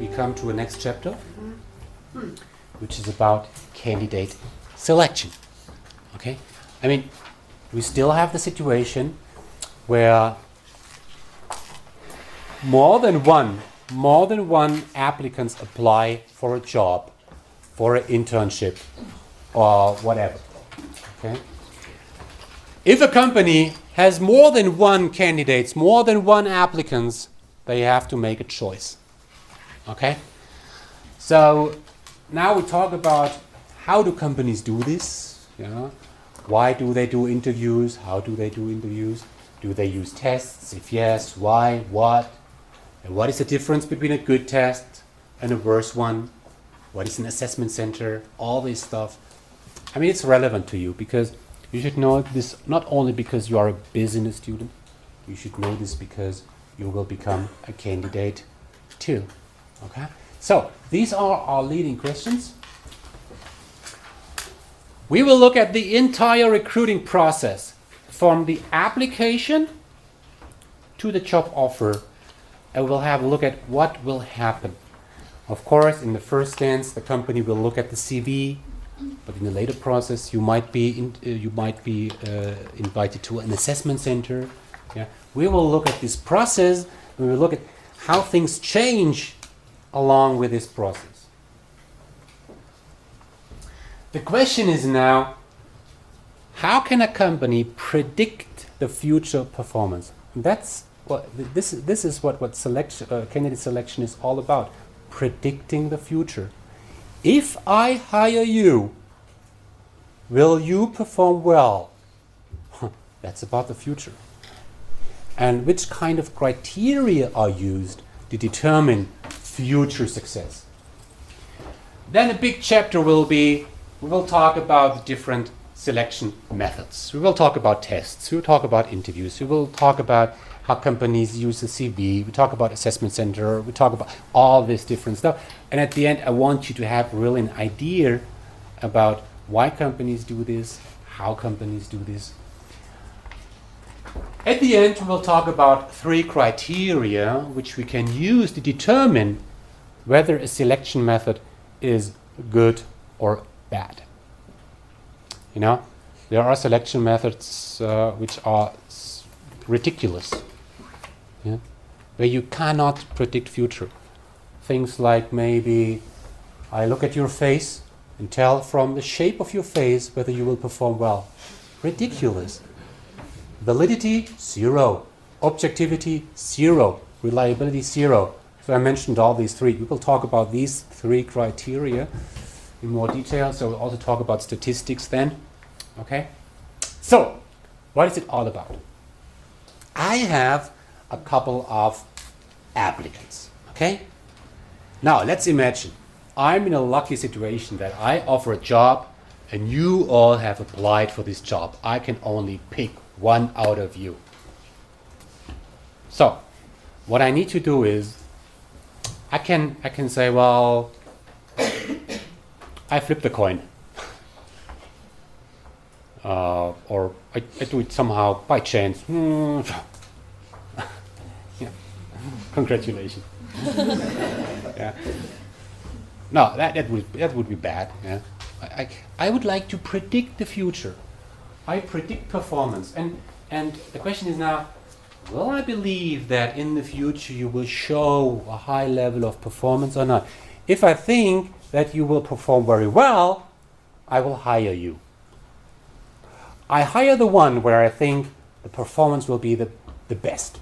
we come to a next chapter, which is about candidate selection. Okay? I mean, we still have the situation where more than one applicants apply for a job, for an internship, or whatever. Okay? If a company has more than one candidates, more than one applicants, they have to make a choice. Okay? So now we talk about how do companies do this? Why do they do interviews? How do they do interviews? Do they use tests? If yes, why? What? And what is the difference between a good test and a worse one? What is an assessment center? All this stuff. I mean, it's relevant to you because you should know this not only because you are a business student, you should know this because you will become a candidate too. Okay? So, these are our leading questions. We will look at the entire recruiting process from the application to the job offer, and we'll have a look at what will happen. Of course, in the first stance, the company will look at the CV, but in the later process, you might be invited to an assessment center. Yeah, we will look at this process. We will look at how things change along with this process. The question is now, how can a company predict the future performance? And that's what this is what candidate selection is all about, predicting the future. If I hire you, will you perform well? That's about the future. And which kind of criteria are used to determine future success? Then a big chapter will be, we will talk about the different selection methods. We will talk about tests. We will talk about interviews. We will talk about how companies use the CV. We talk about assessment center. We talk about all this different stuff. And at the end, I want you to have really an idea about why companies do this, how companies do this. At the end, we will talk about 3 criteria which we can use to determine whether a selection method is good or bad. There are selection methods which are ridiculous, where you cannot predict future. Things like maybe I look at your face and tell from the shape of your face whether you will perform well. Ridiculous. Validity, 0. Objectivity, 0. Reliability, 0. So I mentioned all these 3. We will talk about these 3 criteria in more detail. So we'll also talk about statistics then. Okay? So, what is it all about? I have a couple of applicants. Okay? Now, let's imagine I'm in a lucky situation that I offer a job and you all have applied for this job. I can only pick one out of you. So, what I need to do is I can say, well, I flip the coin. Or I do it somehow by chance. Yeah. Congratulations. Yeah. No, that would be bad. Yeah. I would like to predict the future. I predict performance, and the question is now, will I believe that in the future you will show a high level of performance or not? If I think that you will perform very well, I will hire you. I hire the one where I think the performance will be the best.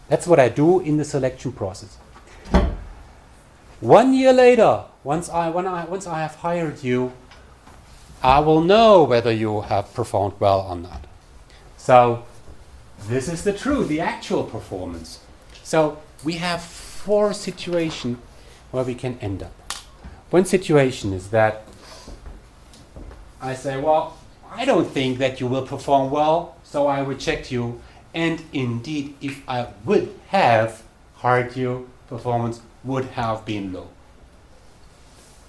That's what I do in the selection process. 1 year later, once I have hired you, I will know whether you have performed well or not. So this is the actual performance. So we have 4 situations where we can end up. One situation is that I say, well, I don't think that you will perform well, so I reject you. And indeed, if I would have hired you, performance would have been low.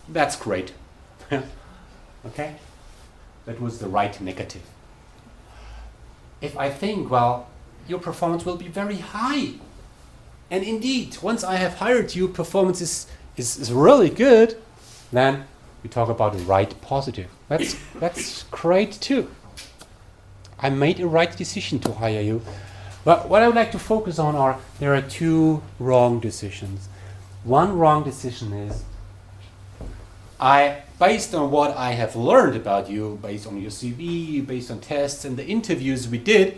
That's great. Okay? That was the right negative. If I think, well, your performance will be very high, And indeed, once I have hired you, performance is really good, then we talk about the right positive. That's great too. I made a right decision to hire you. But what I would like to focus on there are two wrong decisions. One wrong decision is based on what I have learned about you, based on your CV, based on tests and the interviews we did,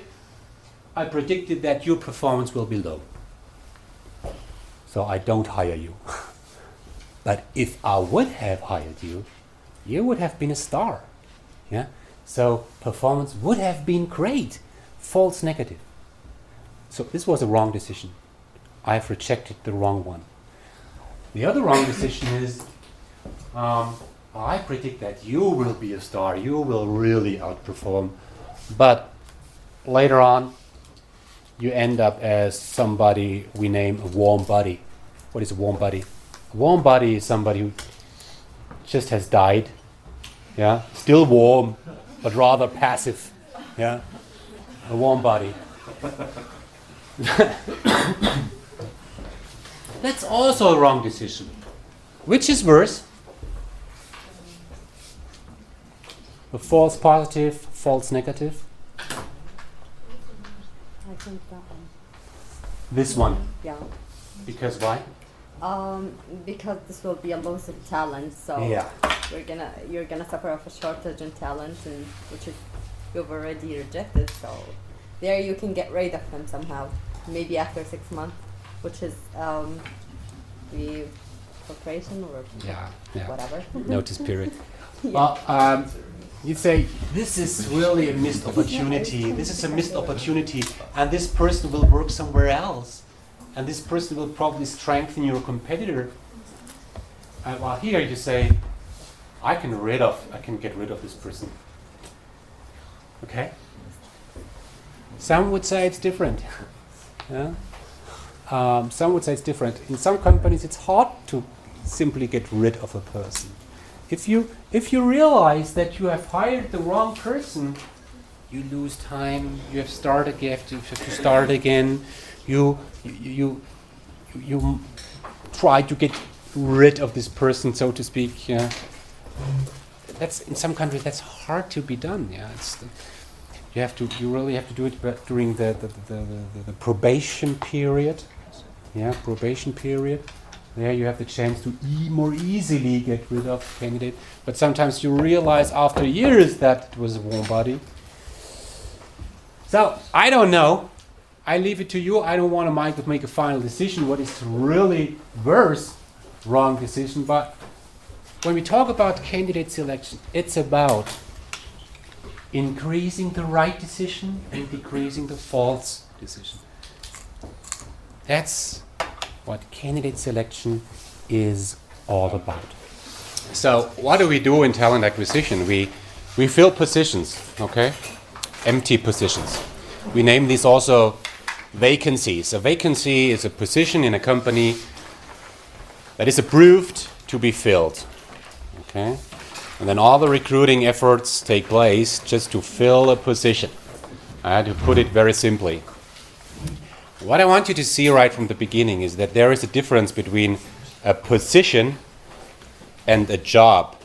I predicted that your performance will be low. So I don't hire you. But if I would have hired you, you would have been a star. Yeah? So performance would have been great. False negative. So this was a wrong decision. I've rejected the wrong one. The other wrong decision is I predict that you will be a star. You will really outperform. But later on, you end up as somebody we name a warm body. What is a warm body? A warm body is somebody who just has died. Yeah, still warm, but rather passive. Yeah, a warm body. That's also a wrong decision. Which is worse? A false positive, false negative? I think that one. This one. Yeah. Because why? Because this will be a loss of talent, so Yeah. you're gonna suffer of a shortage in talent, and which is you've already rejected. So there you can get rid of them somehow, maybe after 6 months, which is the corporation or whatever. Notice period. Well, you say this is really a missed opportunity. This is a missed opportunity, and this person will work somewhere else, and this person will probably strengthen your competitor. And while here you say, I can get rid of this person. Okay. Some would say it's different. Yeah. Some would say it's different. In some companies, it's hard to simply get rid of a person. If you realize that you have hired the wrong person, you lose time. You have to start again. You try to get rid of this person, so to speak. Yeah. That's in some countries that's hard to be done. Yeah. You really have to do it during the probation period. Yeah, probation period. There you have the chance to more easily get rid of the candidate. But sometimes you realize after years that it was a warm body. So, I don't know. I leave it to you. I don't want to make a final decision what is really worse, wrong decision. But when we talk about candidate selection, it's about increasing the right decision and decreasing the false decision. That's what candidate selection is all about. So what do we do in talent acquisition? We fill positions, okay? Empty positions. We name these also vacancies. A vacancy is a position in a company that is approved to be filled, okay? And then all the recruiting efforts take place just to fill a position. I had to put it very simply. What I want you to see right from the beginning is that there is a difference between a position and a job.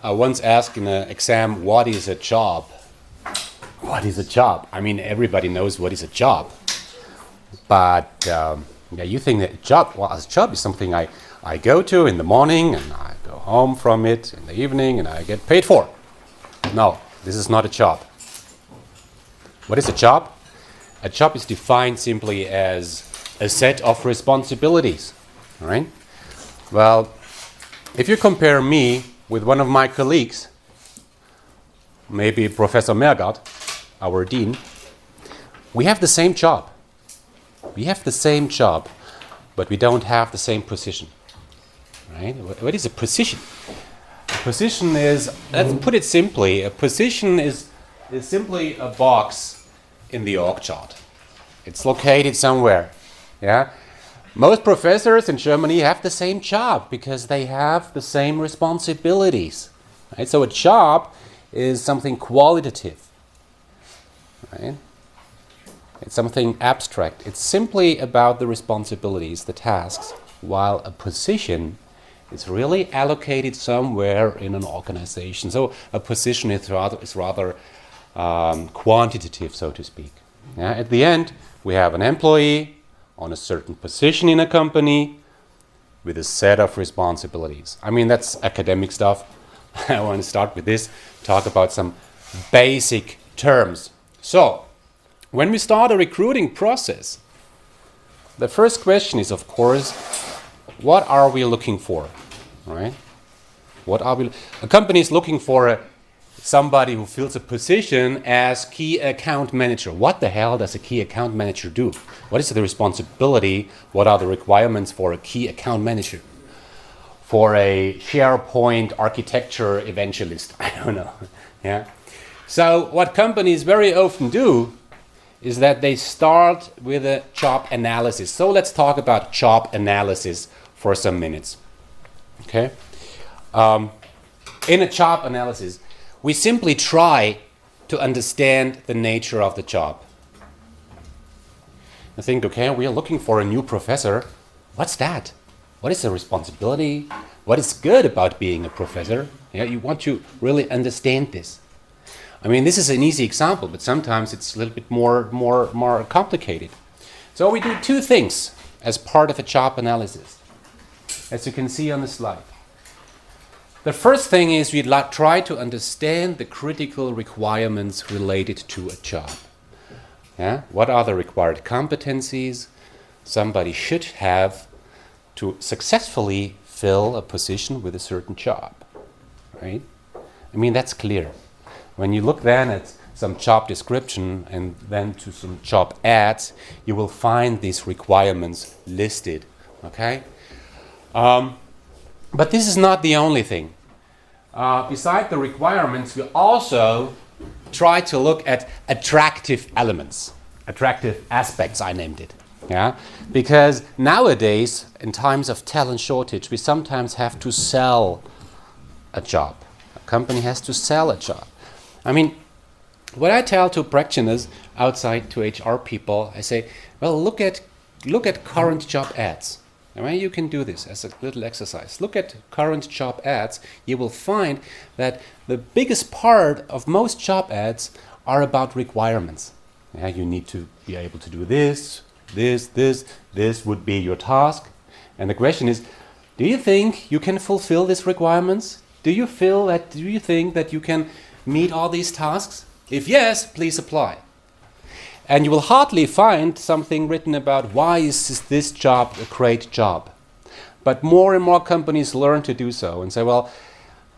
I once asked in an exam, what is a job? What is a job? I mean, everybody knows what is a job. But you think that a job is something I go to in the morning and I go home from it in the evening and I get paid for. No, this is not a job. What is a job? A job is defined simply as a set of responsibilities, all right? Well, if you compare me with one of my colleagues, maybe Professor Mergard, our dean, we have the same job. We have the same job, but we don't have the same position, right? What is a position? A position is, let's put it simply, a position is simply a box in the org chart. It's located somewhere. Yeah. Most professors in Germany have the same job because they have the same responsibilities. Right? So a job is something qualitative. Right? It's something abstract. It's simply about the responsibilities, the tasks, while a position is really allocated somewhere in an organization. So a position is rather quantitative, so to speak. Yeah? At the end, we have an employee on a certain position in a company with a set of responsibilities. I mean, that's academic stuff. I want to start with this, talk about some basic terms. So, when we start a recruiting process, the first question is, of course, what are we looking for, right? A company is looking for somebody who fills a position as key account manager. What the hell does a key account manager do? What is the responsibility? What are the requirements for a key account manager? For a SharePoint architecture evangelist? I don't know. Yeah. So what companies very often do is that they start with a job analysis. So let's talk about job analysis for some minutes. Okay. In a job analysis, we simply try to understand the nature of the job. I think, okay, we are looking for a new professor. What's that? What is the responsibility? What is good about being a professor? Yeah, you want to really understand this. I mean, this is an easy example, but sometimes it's a little bit more complicated. So we do two things as part of a job analysis, as you can see on the slide. The first thing is we try to understand the critical requirements related to a job. Yeah? What are the required competencies somebody should have to successfully fill a position with a certain job, right? I mean, that's clear. When you look then at some job description and then to some job ads, you will find these requirements listed, okay? But this is not the only thing. Beside the requirements, we also try to look at attractive elements, attractive aspects, I named it. Yeah? Because nowadays, in times of talent shortage, we sometimes have to sell a job. A company has to sell a job. I mean, what I tell to practitioners outside, to HR people, I say, well, look at current job ads. I mean, you can do this as a little exercise. Look at current job ads. You will find that the biggest part of most job ads are about requirements. Yeah, you need to be able to do this would be your task. And the question is, do you think you can fulfill these requirements? Do you think that you can meet all these tasks? If yes, please apply. And you will hardly find something written about why is this job a great job. But more and more companies learn to do so and say, well,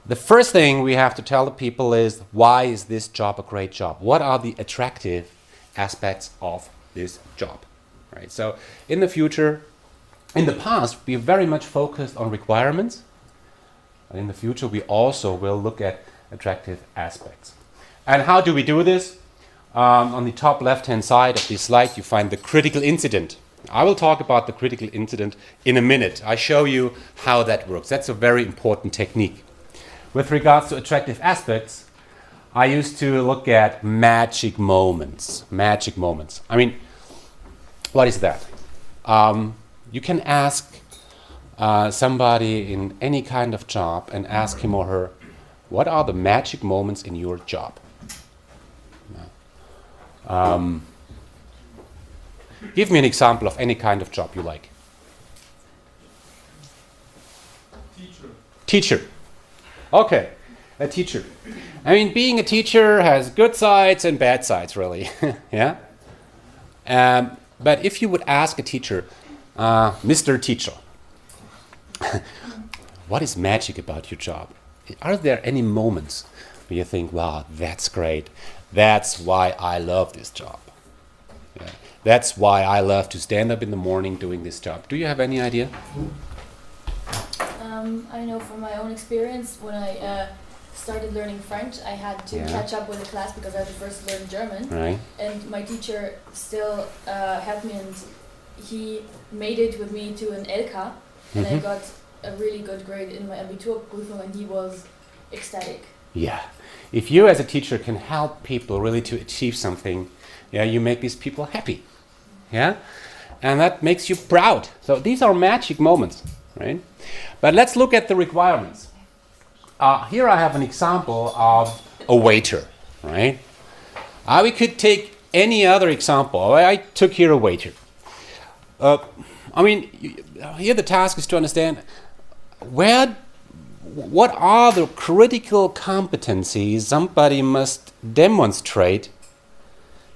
the first thing we have to tell the people is, why is this job a great job? What are the attractive aspects of this job? Right? So in the future, in the past, we very much focused on requirements. And in the future, we also will look at attractive aspects. And how do we do this? On the top left-hand side of this slide, you find the critical incident. I will talk about the critical incident in a minute. I show you how that works. That's a very important technique. With regards to attractive aspects, I used to look at magic moments. Magic moments. I mean, what is that? You can ask somebody in any kind of job and ask him or her, what are the magic moments in your job? Give me an example of any kind of job you like. Teacher. Okay, a teacher. I mean, being a teacher has good sides and bad sides, really. Yeah. But if you would ask a teacher, Mr. Teacher, what is magic about your job? Are there any moments where you think, wow, that's great. That's why I love this job. Yeah. That's why I love to stand up in the morning doing this job. Do you have any idea? I know from my own experience, when I started learning French, I had to catch up with the class because I had to first learn German. Right. And my teacher still helped me, and he made it with me to an LK, and I got a really good grade in my Abiturprüfung, and he was ecstatic. Yeah. If you as a teacher can help people really to achieve something, Yeah, you make these people happy. Yeah, and that makes you proud. So these are magic moments, right? But let's look at the requirements. Here I have an example of a waiter, right? We could take any other example. I took here a waiter. Here the task is to understand what are the critical competencies somebody must demonstrate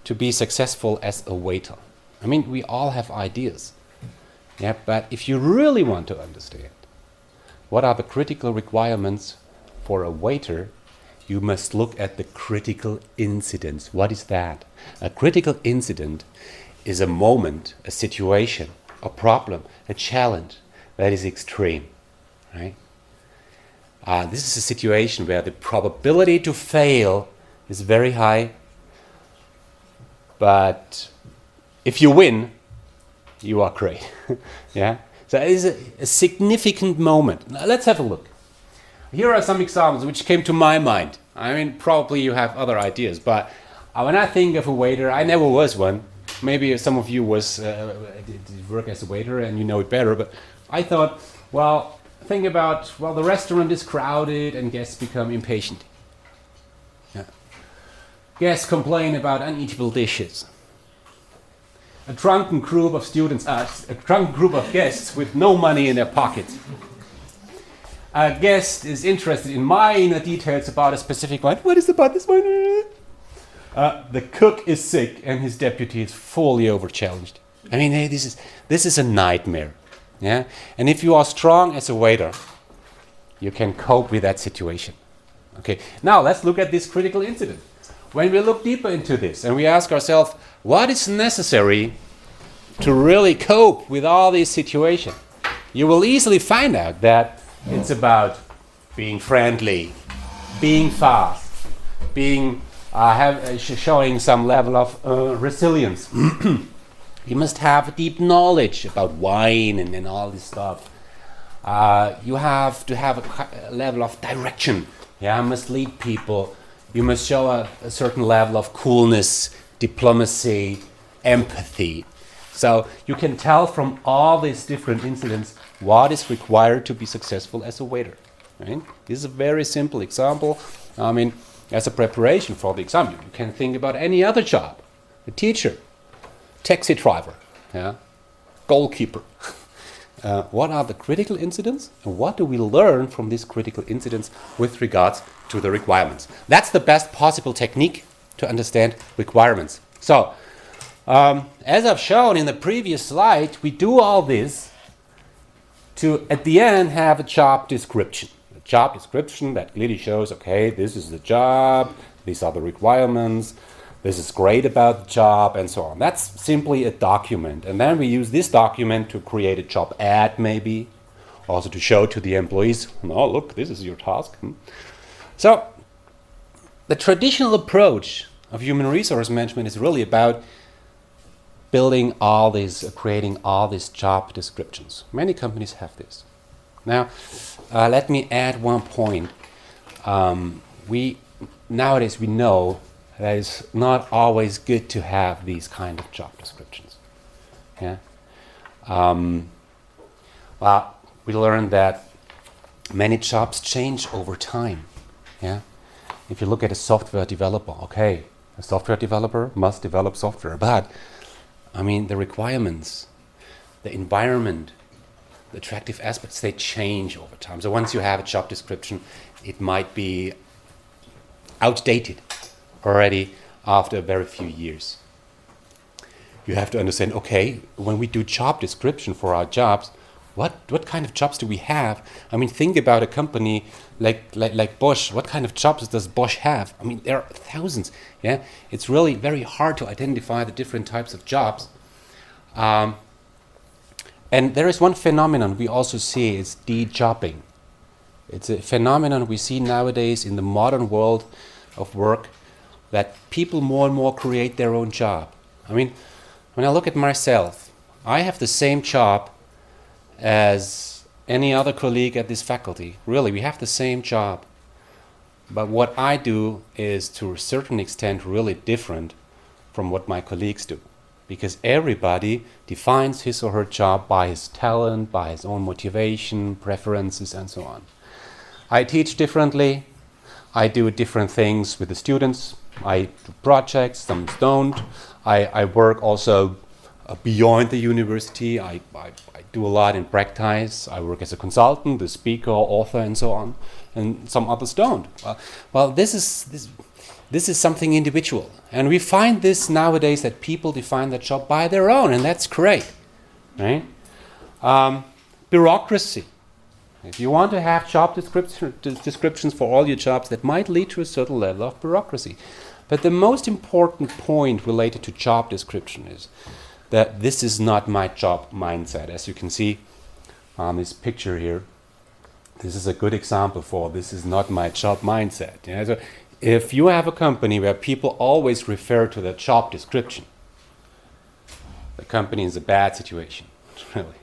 to be successful as a waiter. I mean, we all have ideas. Yeah, but if you really want to understand what are the critical requirements for a waiter, you must look at the critical incidents. What is that? A critical incident is a moment, a situation, a problem, a challenge that is extreme, right? This is a situation where the probability to fail is very high, but if you win, you are great. Yeah. So it is a significant moment. Now, let's have a look. Here are some examples which came to my mind. I mean, probably you have other ideas, but when I think of a waiter, I never was one. Maybe some of you did work as a waiter and you know it better, but I thought, well, think about, the restaurant is crowded and guests become impatient. Yeah. Guests complain about uneatable dishes. A drunken group of guests with no money in their pockets. A guest is interested in minor details about a specific wine. What is about this wine? The cook is sick and his deputy is fully over-challenged. I mean, hey, this is a nightmare. Yeah? And if you are strong as a waiter, you can cope with that situation. Okay. Now let's look at this critical incident. When we look deeper into this and we ask ourselves, what is necessary to really cope with all these situations? You will easily find out that it's about being friendly, being fast, showing some level of resilience. You must have a deep knowledge about wine and all this stuff. You have to have a level of direction. Yeah, you must lead people. You must show a certain level of coolness, diplomacy, empathy. So you can tell from all these different incidents what is required to be successful as a waiter. Right? This is a very simple example. I mean, as a preparation for the exam, you can think about any other job. A teacher, taxi driver, yeah, goalkeeper. What are the critical incidents and what do we learn from these critical incidents with regards to the requirements? That's the best possible technique to understand requirements. So, as I've shown in the previous slide, we do all this to, at the end, have a job description. A job description that clearly shows, okay, this is the job, these are the requirements, this is great about the job, and so on. That's simply a document. And then we use this document to create a job ad, maybe, also to show to the employees, oh, look, this is your task. So, the traditional approach of human resource management is really about creating all these job descriptions. Many companies have this. Now, let me add one point. Nowadays we know that it's not always good to have these kind of job descriptions. Yeah. We learned that many jobs change over time. Yeah. If you look at a software developer, okay, a software developer must develop software, but I mean, the requirements, the environment, the attractive aspects, they change over time. So once you have a job description, it might be outdated already after a very few years. You have to understand, okay, when we do job description for our jobs, what kind of jobs do we have? I mean, think about a company like Bosch. What kind of jobs does Bosch have? I mean, there are thousands. Yeah, it's really very hard to identify the different types of jobs. And there is one phenomenon we also see, it's de-jobbing. It's a phenomenon we see nowadays in the modern world of work, that people more and more create their own job. I mean, when I look at myself, I have the same job as any other colleague at this faculty. Really, we have the same job. But what I do is, to a certain extent, really different from what my colleagues do, because everybody defines his or her job by his talent, by his own motivation, preferences, and so on. I teach differently. I do different things with the students. I do projects, some don't. I work also beyond the university. I do a lot in practice. I work as a consultant, a speaker, author, and so on. And some others don't. Well, this is something individual. And we find this nowadays, that people define their job by their own, and that's great. Right? Bureaucracy. If you want to have job descriptions for all your jobs, that might lead to a certain level of bureaucracy. But the most important point related to job description is that this is not my job mindset. As you can see on this picture here, this is a good example for this is not my job mindset. Yeah? So if you have a company where people always refer to the job description, the company is a bad situation, really.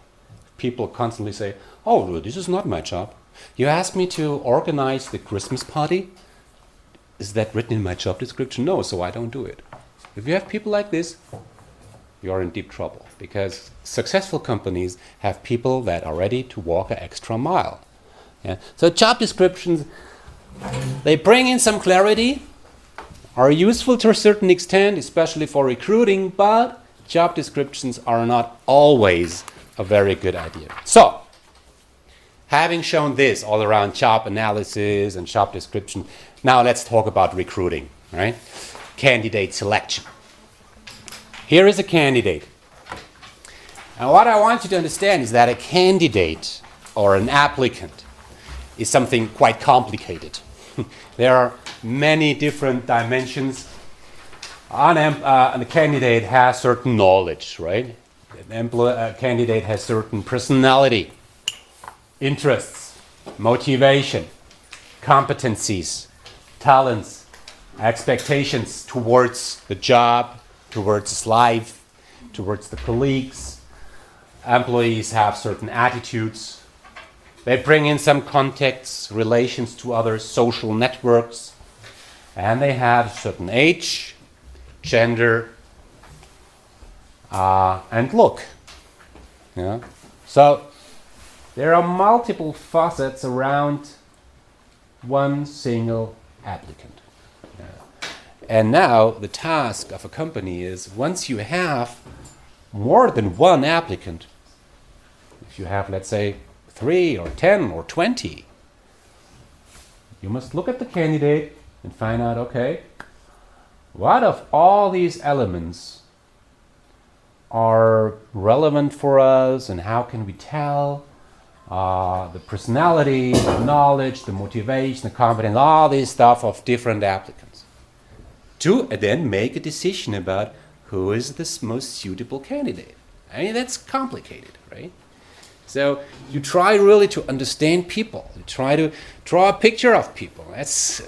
People constantly say, oh, well, this is not my job. You asked me to organize the Christmas party. Is that written in my job description? No, so I don't do it. If you have people like this, you're in deep trouble, because successful companies have people that are ready to walk an extra mile. Yeah? So job descriptions, they bring in some clarity, are useful to a certain extent, especially for recruiting, but job descriptions are not always a very good idea. So, having shown this all around job analysis and job description, now let's talk about recruiting, right? Candidate selection. Here is a candidate. And what I want you to understand is that a candidate or an applicant is something quite complicated. There are many different dimensions. A candidate has certain knowledge, right? A candidate has certain personality, interests, motivation, competencies, talents, expectations towards the job, towards his life, towards the colleagues. Employees have certain attitudes. They bring in some contexts, relations to other social networks, and they have certain age, gender, and look. Yeah? So there are multiple facets around one single applicant. Yeah. And now the task of a company is, once you have more than one applicant, if you have, let's say, 3 or 10 or 20, you must look at the candidate and find out, okay, what of all these elements are relevant for us, and how can we tell the personality, the knowledge, the motivation, the competence, all this stuff of different applicants, to then make a decision about who is the most suitable candidate. I mean, that's complicated, right? So you try really to understand people. You try to draw a picture of people. That's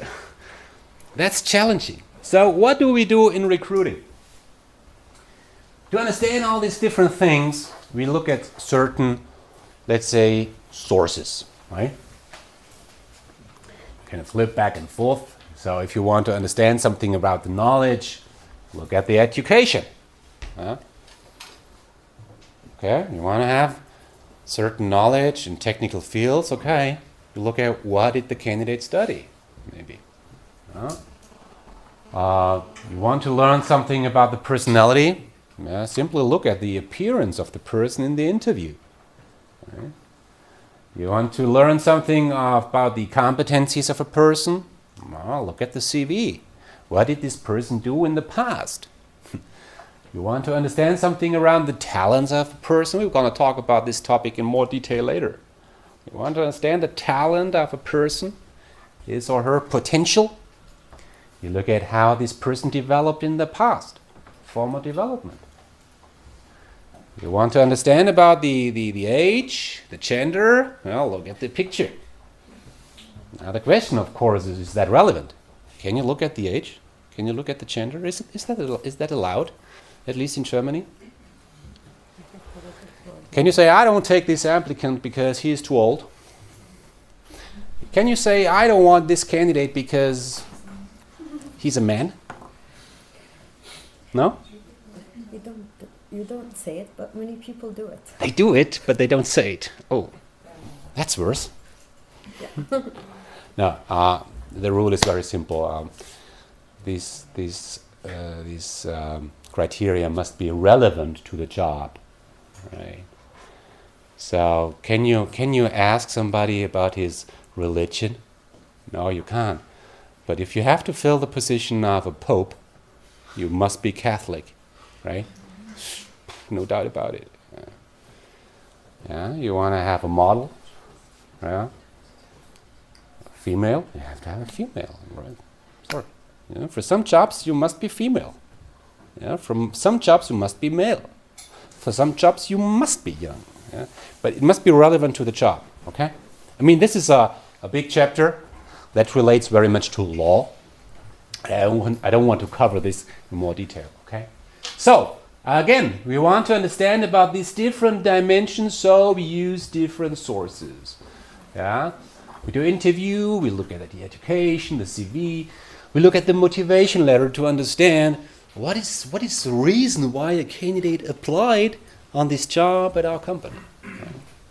challenging. So what do we do in recruiting? To understand all these different things, we look at certain, let's say, sources, right? You can flip back and forth. So if you want to understand something about the knowledge, look at the education. Okay, you want to have certain knowledge in technical fields, okay. You look at what did the candidate study, maybe. You want to learn something about the personality, simply look at the appearance of the person in the interview. Right? You want to learn something about the competencies of a person, well, look at the CV. What did this person do in the past? You want to understand something around the talents of a person? We're going to talk about this topic in more detail later. You want to understand the talent of a person, his or her potential? You look at how this person developed in the past, former development. You want to understand about the age, the gender? Well, look at the picture. Now the question, of course, is that relevant? Can you look at the age? Can you look at the gender? Is that allowed? At least in Germany? Can you say, I don't take this applicant because he is too old? Can you say, I don't want this candidate because he's a man? No? You don't say it, but many people do it. They do it, but they don't say it. Oh, that's worse. Yeah. No, the rule is very simple. These criteria must be relevant to the job, right? So can you ask somebody about his religion? No, you can't. But if you have to fill the position of a pope, you must be Catholic, right? No doubt about it. Yeah, you want to have a model, yeah? Female, you have to have a female, right? Sorry. You know, for some jobs you must be female. Yeah, from some jobs you must be male. For some jobs you must be young. Yeah? But it must be relevant to the job, okay? I mean, this is a big chapter that relates very much to law. I don't want to cover this in more detail, okay? So, again, we want to understand about these different dimensions, so we use different sources. Yeah? We do interview, we look at the education, the CV, we look at the motivation letter to understand what is the reason why a candidate applied on this job at our company.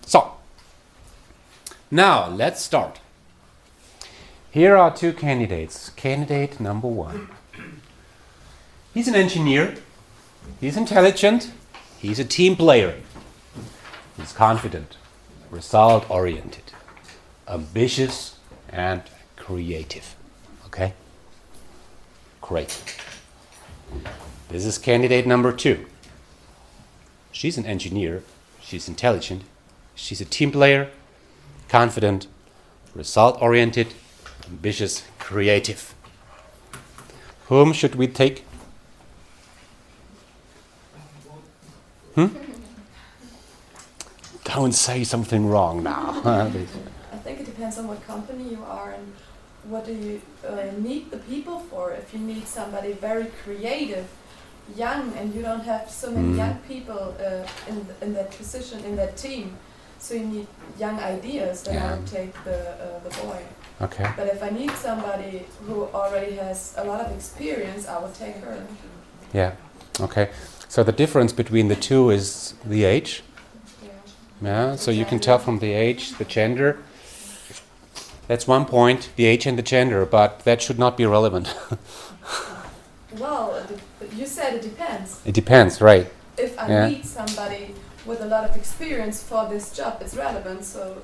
So, now let's start. Here are two candidates. Candidate number 1. He's an engineer. He's intelligent. He's a team player. He's confident, result-oriented, ambitious, and creative. Okay? Great. This is candidate number 2. She's an engineer. She's intelligent. She's a team player, confident, result-oriented, ambitious, creative. Whom should we take? Don't say something wrong now. I think it depends on what company you are and what do you need the people for. If you need somebody very creative, young, and you don't have so many young people in that position, in that team, so you need young ideas, then I would take the boy. Okay. But if I need somebody who already has a lot of experience, I will take her. Yeah. Okay. So the difference between the two is the age. Yeah. So you can tell from the age, the gender. That's one point, the age and the gender, but that should not be relevant. Well, you said it depends. It depends, right? If I need somebody with a lot of experience for this job, it's relevant, so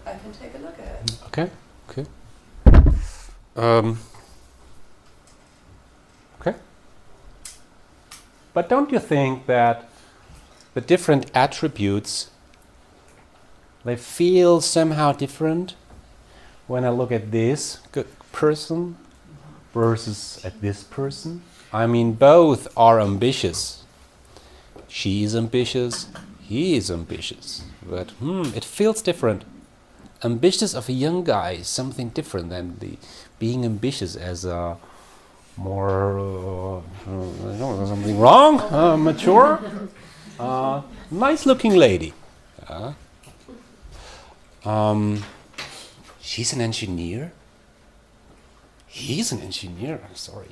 I can take a look at it. Okay. Okay. Okay. But don't you think that the different attributes, they feel somehow different when I look at this person versus at this person? I mean, both are ambitious. She is ambitious, he is ambitious, but it feels different. Ambitious of a young guy is something different than the being ambitious as a more something wrong, mature, nice-looking lady. She's an engineer. He's an engineer. I'm sorry.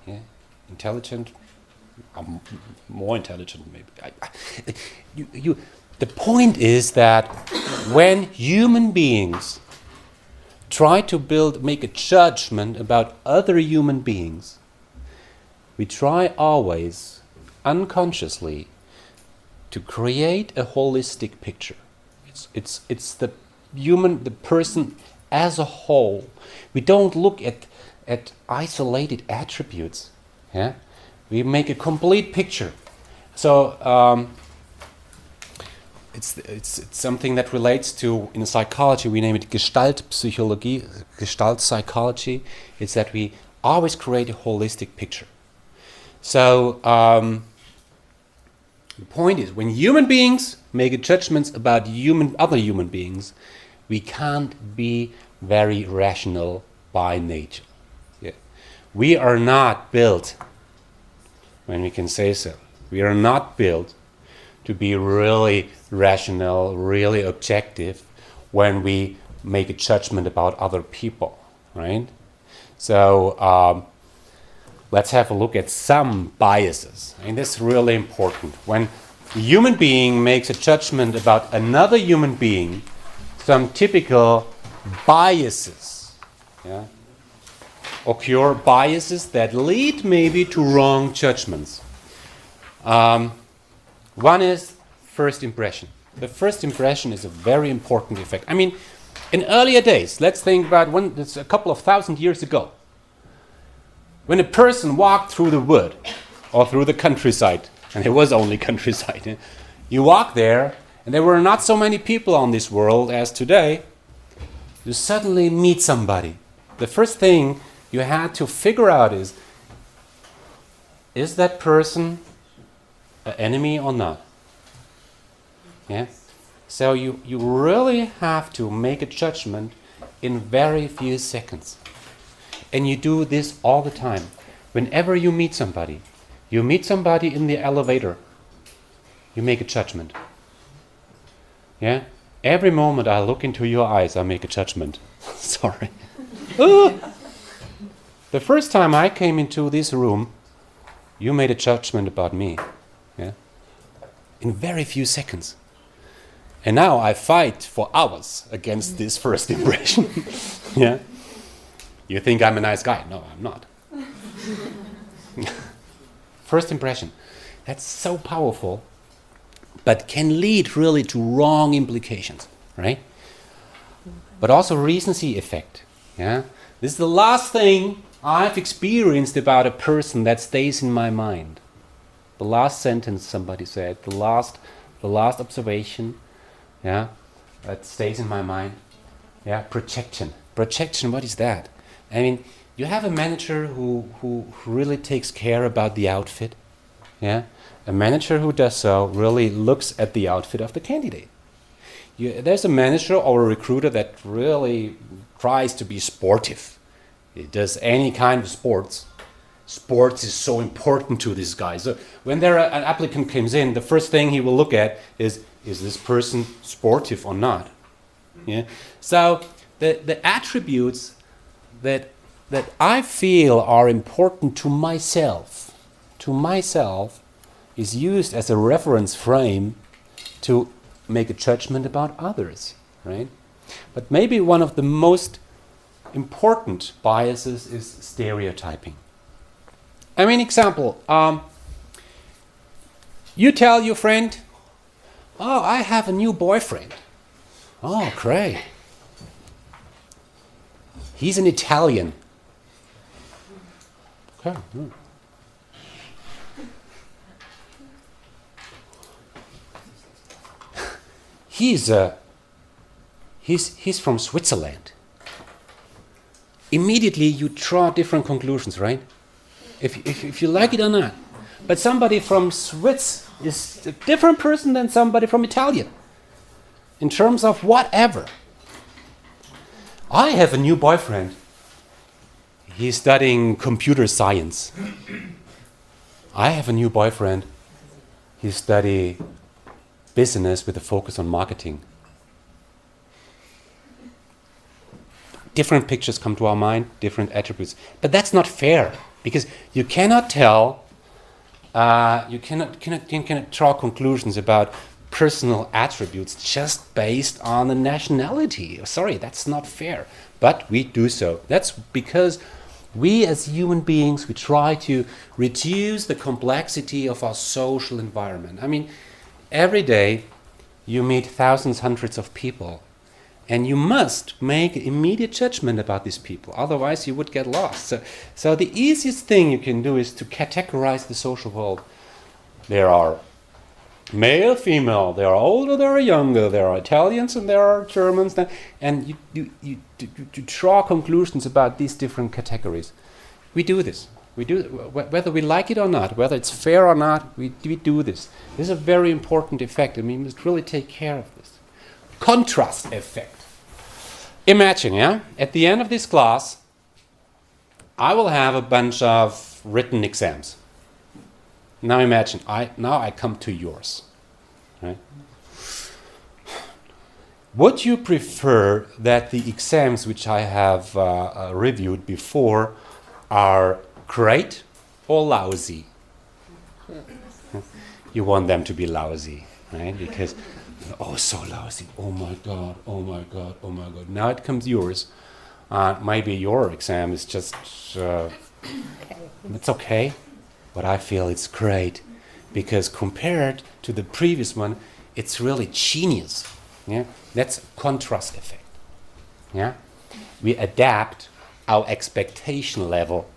Yeah, intelligent. I'm more intelligent, maybe. The point is that when human beings try to make a judgment about other human beings, we try always, unconsciously, to create a holistic picture. It's the person as a whole. We don't look at isolated attributes. Yeah, we make a complete picture. So it's something that relates to, in psychology we name it Gestalt psychology, Gestalt psychology. It's that we always create a holistic picture. So the point is, when human beings make judgments about other human beings, we can't be very rational by nature. Yeah. We are not built, when we can say so, we are not built to be really rational, really objective when we make a judgment about other people, right? So let's have a look at some biases. And this is really important. When a human being makes a judgment about another human being, some typical biases occur, biases that lead maybe to wrong judgments. One is first impression. The first impression is a very important effect. I mean, in earlier days, let's think about it's a couple of thousand years ago, when a person walked through the wood or through the countryside, and it was only countryside, you walk there, and there were not so many people on this world as today, you suddenly meet somebody. The first thing you had to figure out is that person an enemy or not? Yeah? So you really have to make a judgment in very few seconds. And you do this all the time. Whenever you meet somebody in the elevator, you make a judgment. Yeah? Every moment I look into your eyes, I make a judgment. Sorry. The first time I came into this room, you made a judgment about me. Yeah? In very few seconds. And now I fight for hours against this first impression. Yeah? You think I'm a nice guy? No, I'm not. First impression. That's so powerful, but can lead really to wrong implications, right? But also recency effect. Yeah? This is the last thing I've experienced about a person that stays in my mind. The last sentence somebody said, the last observation, yeah, that stays in my mind. Yeah, projection. Projection, what is that? I mean, you have a manager who really takes care about the outfit. Yeah, a manager who does so really looks at the outfit of the candidate. There's a manager or a recruiter that really tries to be sportive. He does any kind of sports. Sports is so important to this guy. So when an applicant comes in, the first thing he will look at is this person sportive or not? Yeah. So the attributes that I feel are important to myself is used as a reference frame to make a judgment about others, right? But maybe one of the most important biases is stereotyping. I mean, example, you tell your friend, oh, I have a new boyfriend. Oh, great. He's an Italian. Okay. He's from Switzerland. Immediately you draw different conclusions, right? If you like it or not. But somebody from Swiss is a different person than somebody from Italian. In terms of whatever. I have a new boyfriend. He's studying computer science. I have a new boyfriend. He studies business with a focus on marketing. Different pictures come to our mind, different attributes. But that's not fair, because you cannot tell, you cannot draw conclusions about personal attributes just based on the nationality. Sorry, that's not fair. But we do so. That's because we as human beings, we try to reduce the complexity of our social environment. I mean, every day you meet thousands, hundreds of people, and you must make immediate judgment about these people. Otherwise, you would get lost. So the easiest thing you can do is to categorize the social world. There are male, female, there are older, there are younger, there are Italians and there are Germans. And you draw conclusions about these different categories. We do this. We do, whether we like it or not, whether it's fair or not, we do this. This is a very important effect. I mean, we must really take care of this. Contrast effect. Imagine, at the end of this class, I will have a bunch of written exams. Now imagine, I come to yours. Right? Would you prefer that the exams which I have reviewed before are great, or lousy. You want them to be lousy, right? Because, oh, so lousy. Oh my God, oh my God, oh my God. Now it comes yours. Maybe your exam is just, it's okay, but I feel it's great. Because compared to the previous one, it's really genius. Yeah, that's a contrast effect. Yeah, we adapt our expectation level,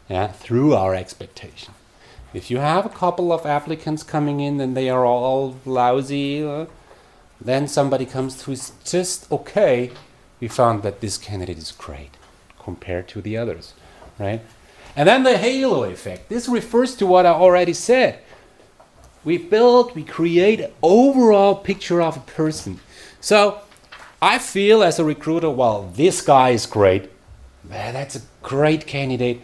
yeah, through our expectation. If you have a couple of applicants coming in and they are all lousy, then somebody comes who's just okay. We found that this candidate is great compared to the others, right? And then the halo effect. This refers to what I already said. We create an overall picture of a person. So I feel as a recruiter, well, this guy is great. Man, that's a great candidate.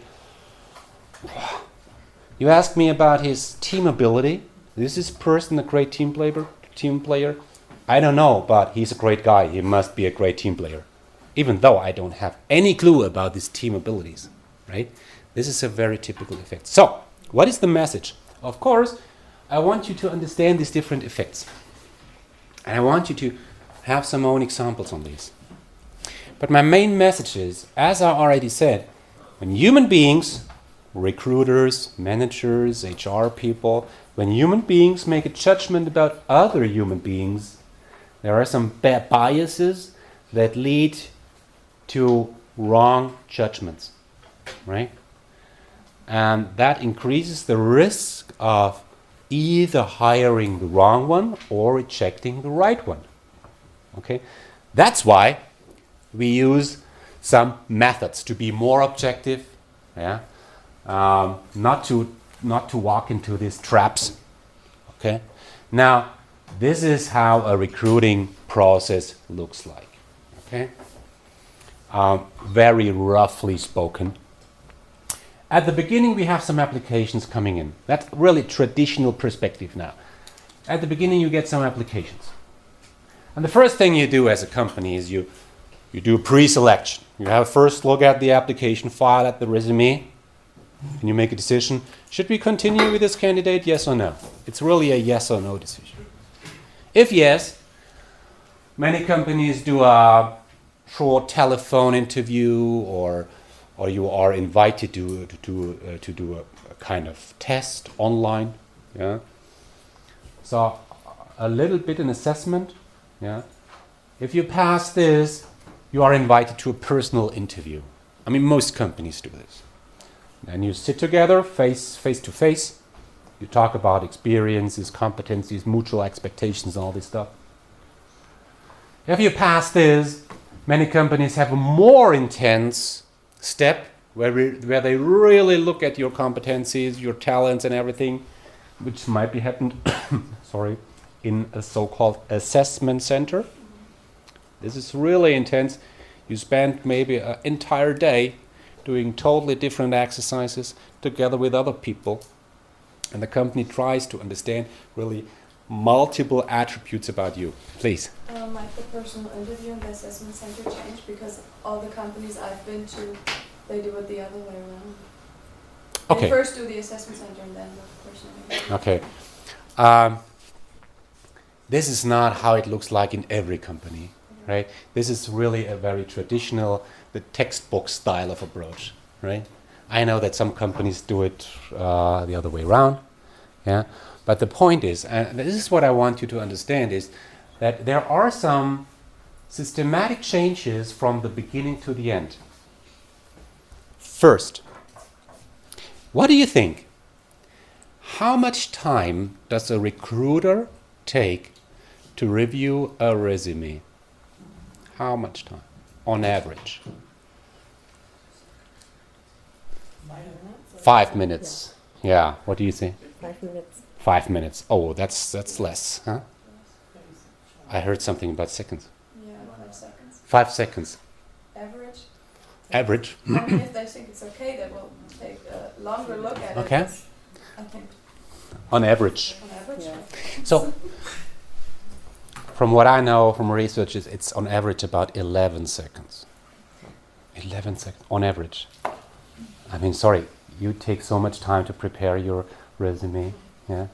You ask me about his team ability. Is this person a great team player? I don't know, but he's a great guy. He must be a great team player. Even though I don't have any clue about his team abilities, right? This is a very typical effect. So, what is the message? Of course, I want you to understand these different effects. And I want you to have some own examples on these. But my main message is, as I already said, when human beings, recruiters, managers, HR people, when human beings make a judgment about other human beings, there are some biases that lead to wrong judgments, right? And that increases the risk of either hiring the wrong one or rejecting the right one. Okay, that's why we use some methods to be more objective. Yeah, not to walk into these traps. Okay, now this is how a recruiting process looks like. Okay, very roughly spoken. At the beginning, we have some applications coming in. That's really traditional perspective now. At the beginning, you get some applications. And the first thing you do as a company is you do a pre-selection. You have a first look at the application file, at the resume, and you make a decision. Should we continue with this candidate, yes or no? It's really a yes or no decision. If yes, many companies do a short telephone interview, or you are invited to do a kind of test online. Yeah. So a little bit an assessment. Yeah. If you pass this, you are invited to a personal interview. I mean, most companies do this. And you sit together, face to face. You talk about experiences, competencies, mutual expectations, all this stuff. If you pass this, many companies have a more intense step where they really look at your competencies, your talents and everything, which might be happened in a so-called assessment center. This is really intense. You spend maybe an entire day doing totally different exercises together with other people, and the company tries to understand really multiple attributes about you. Please. Might the personal interview and the assessment center change? Because all the companies I've been to, they do it the other way around. Okay. They first do the assessment center and then the personal interview. Okay. This is not how it looks like in every company, right? This is really a very traditional, the textbook style of approach, right? I know that some companies do it the other way around, yeah. But the point is, and this is what I want you to understand, is that there are some systematic changes from the beginning to the end. First, what do you think? How much time does a recruiter take to review a resume? How much time, on average? 5 minutes. Yeah. What do you think? 5 minutes. 5 minutes. Oh, that's less, huh? I heard something about seconds. Yeah, 5 seconds. 5 seconds. Average. Average. And if they think it's okay, they will take a longer look at it. Okay. I think On average. on average. Yeah. So, from what I know from research, it's on average about 11 seconds. 11 seconds on average. I mean, sorry, you take so much time to prepare your resume, yeah?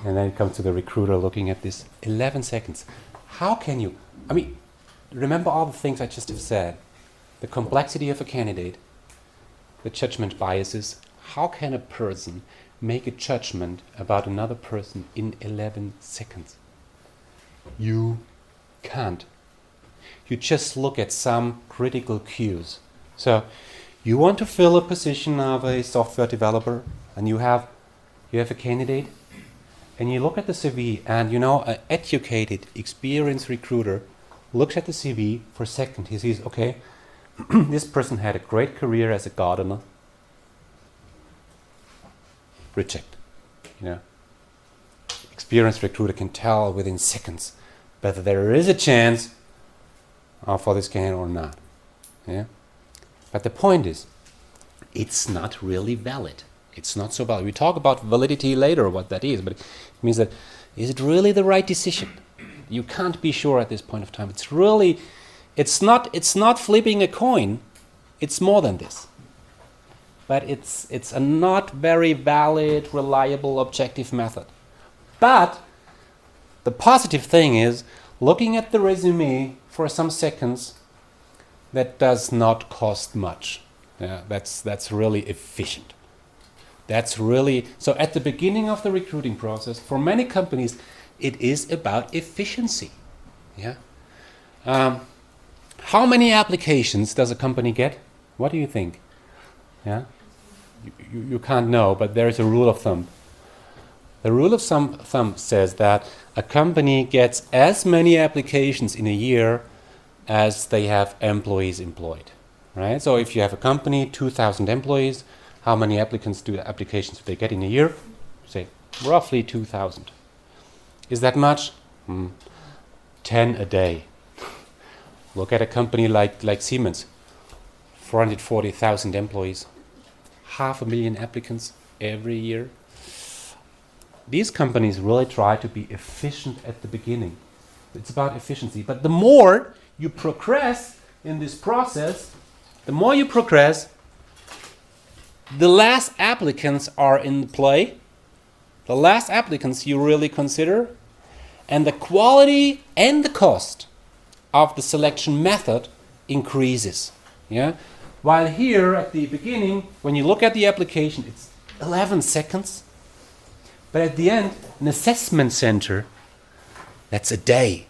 And then it comes to the recruiter looking at this 11 seconds. How can you, I mean, remember all the things I just have said, the complexity of a candidate, the judgment biases. How can a person make a judgment about another person in 11 seconds? You can't. You just look at some critical cues. So you want to fill a position of a software developer, and you have a candidate, and you look at the CV, and an educated, experienced recruiter looks at the CV for a second. He sees, okay, this person had a great career as a gardener. Reject. Experienced recruiter can tell within seconds whether there is a chance for this candidate or not. Yeah. But the point is, it's not really valid. It's not so valid. We talk about validity later, what that is, but it means that is it really the right decision? You can't be sure at this point of time. It's not flipping a coin. It's more than this. But it's a not very valid, reliable, objective method. But the positive thing is, looking at the resume for some seconds, that does not cost much. Yeah, that's really efficient. So at the beginning of the recruiting process, for many companies, it is about efficiency. Yeah. How many applications does a company get? What do you think? Yeah. You can't know, but there is a rule of thumb. The rule of thumb says that a company gets as many applications in a year as they have employees employed, right? So if you have a company, 2,000 employees, how many applications do they get in a year? Say, roughly 2,000. Is that much? 10 a day. Look at a company like Siemens, 440,000 employees, 500,000 applicants every year. These companies really try to be efficient at the beginning. It's about efficiency. But the more you progress in this process, the less applicants are in play, the less applicants you really consider, and the quality and the cost of the selection method increases. Yeah? While here at the beginning, when you look at the application, it's 11 seconds. But at the end, an assessment center, that's a day.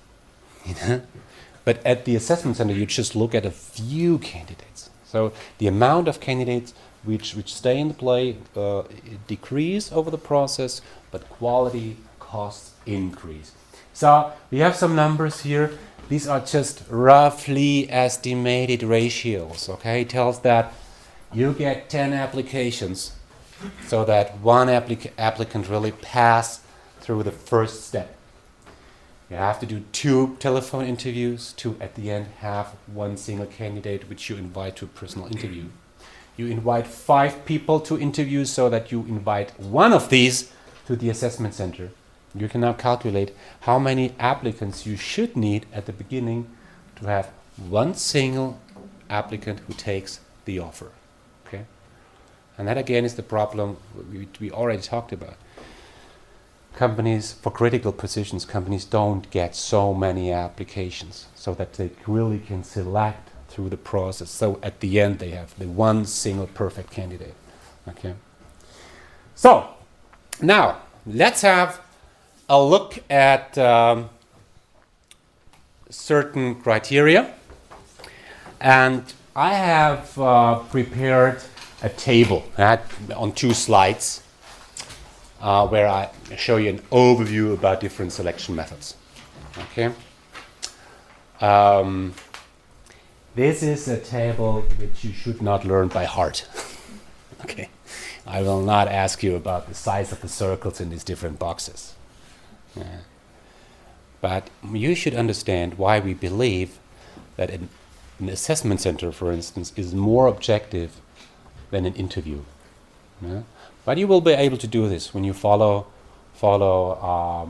But at the assessment center, you just look at a few candidates. So the amount of candidates which stay in the play decrease over the process, but quality costs increase. So we have some numbers here. These are just roughly estimated ratios. Okay, it tells that you get 10 applications, so that one applicant really pass through the first step. You have to do 2 telephone interviews to, at the end, have one single candidate which you invite to a personal interview. You invite 5 people to interview, so that you invite one of these to the assessment center. You can now calculate how many applicants you should need at the beginning to have one single applicant who takes the offer. Okay? And that again is the problem we already talked about. Companies, for critical positions, companies don't get so many applications so that they really can select through the process. So at the end they have the one single perfect candidate. Okay. So now let's have a look at certain criteria. And I have prepared a table on 2 slides where I show you an overview about different selection methods. Okay. This is a table which you should not learn by heart. Okay. I will not ask you about the size of the circles in these different boxes. Yeah. But you should understand why we believe that an assessment center, for instance, is more objective than an interview. Yeah? But you will be able to do this when you follow my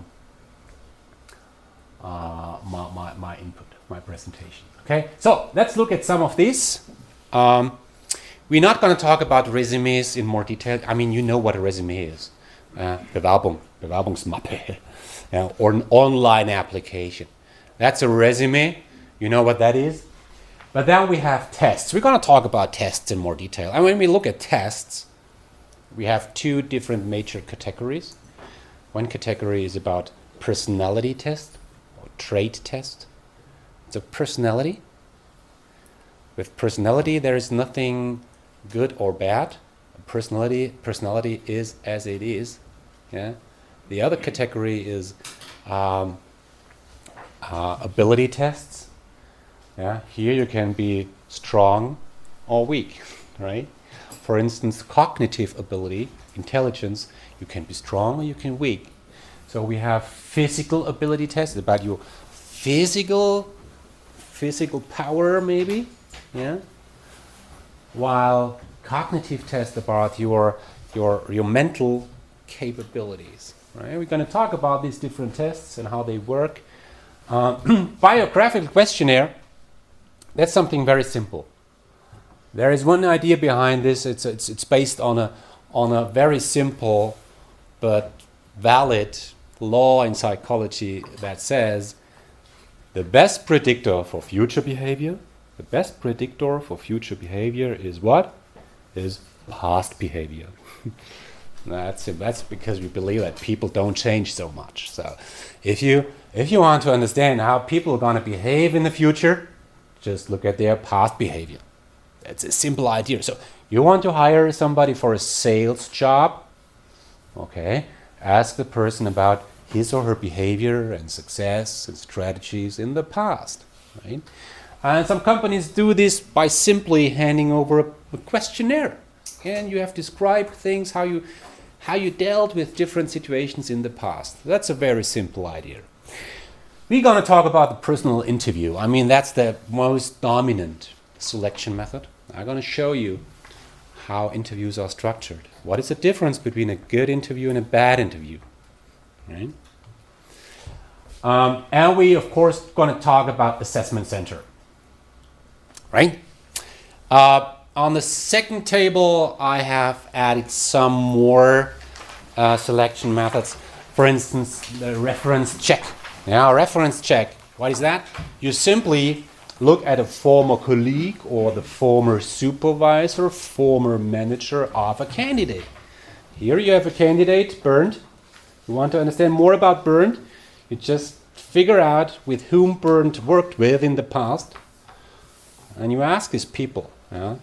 input, my presentation. Okay, so let's look at some of these. We're not going to talk about resumes in more detail. I mean, you know what a resume is. Bewerbungsmappe, or an online application. That's a resume. You know what that is? But then we have tests. We're going to talk about tests in more detail. And when we look at tests, we have two different major categories. One category is about personality test or trait test. It's a personality. With personality, there is nothing good or bad. Personality is as it is. Yeah. The other category is ability tests. Yeah. Here you can be strong or weak, right? For instance, cognitive ability, intelligence, you can be strong or you can be weak. So we have physical ability tests about your physical power, maybe, yeah. While cognitive tests about your mental capabilities, right? We're going to talk about these different tests and how they work. Biographical questionnaire. That's something very simple. There is one idea behind this. It's based on a very simple but valid law in psychology that says the best predictor for future behavior is what? Is past behavior. That's because we believe that people don't change so much. So if you want to understand how people are going to behave in the future, just look at their past behavior. That's a simple idea. So you want to hire somebody for a sales job, okay? Ask the person about his or her behavior and success and strategies in the past, right? And some companies do this by simply handing over a questionnaire, and you have described things, how you dealt with different situations in the past. That's a very simple idea. We're going to talk about the personal interview. I mean, that's the most dominant selection method. I'm going to show you how interviews are structured. What is the difference between a good interview and a bad interview? Right? And we, of course, going to talk about assessment center. Right? On the second table, I have added some more selection methods. For instance, the reference check. Now, reference check. What is that? You simply look at a former colleague or the former supervisor, former manager of a candidate. Here you have a candidate, Bernd. You want to understand more about Bernd? You just figure out with whom Bernd worked with in the past, and you ask these people. Yeah?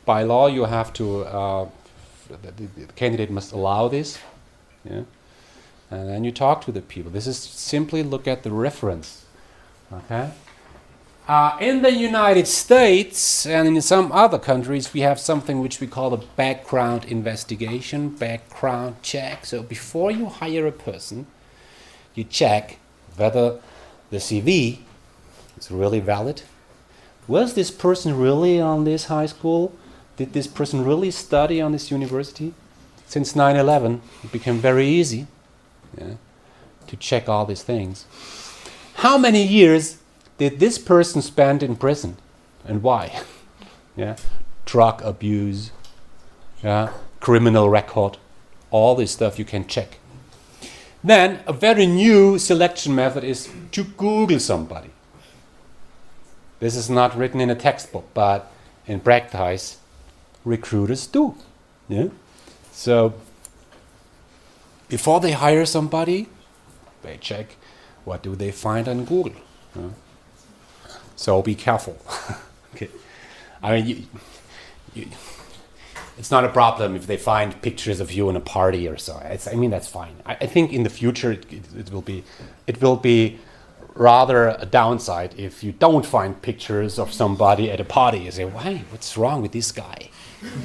By law, you have to, the candidate must allow this. Yeah? And then you talk to the people. This is simply look at the reference. Okay? In the United States and in some other countries, we have something which we call a background investigation, background check. So before you hire a person, you check whether the CV is really valid. Was this person really on this high school? Did this person really study on this university? Since 9/11, it became very easy, yeah, to check all these things. How many years did this person spend in prison, and why? Yeah, drug abuse, yeah, criminal record, all this stuff you can check. Then a very new selection method is to Google somebody. This is not written in a textbook, but in practice, recruiters do. Yeah. So before they hire somebody, they check what do they find on Google. So be careful. Okay. I mean, it's not a problem if they find pictures of you in a party or so. I mean, that's fine. I think in the future it will be rather a downside if you don't find pictures of somebody at a party. You say, why? What's wrong with this guy?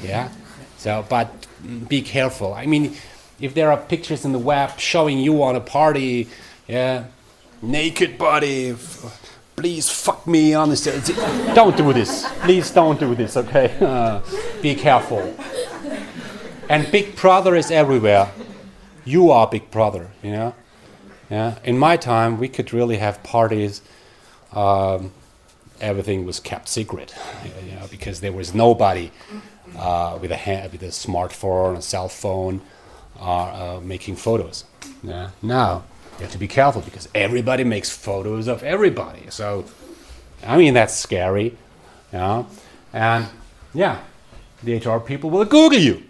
Yeah. So, but be careful. I mean, if there are pictures in the web showing you on a party, yeah, naked body, please fuck me on this. Don't do this. Please don't do this, okay? Be careful. And Big Brother is everywhere. You are Big Brother, you know? Yeah. In my time, we could really have parties everything was kept secret, because there was nobody with a smartphone, a cell phone, making photos. Yeah. Now you have to be careful because everybody makes photos of everybody. So, I mean, that's scary. And yeah, the HR people will Google you.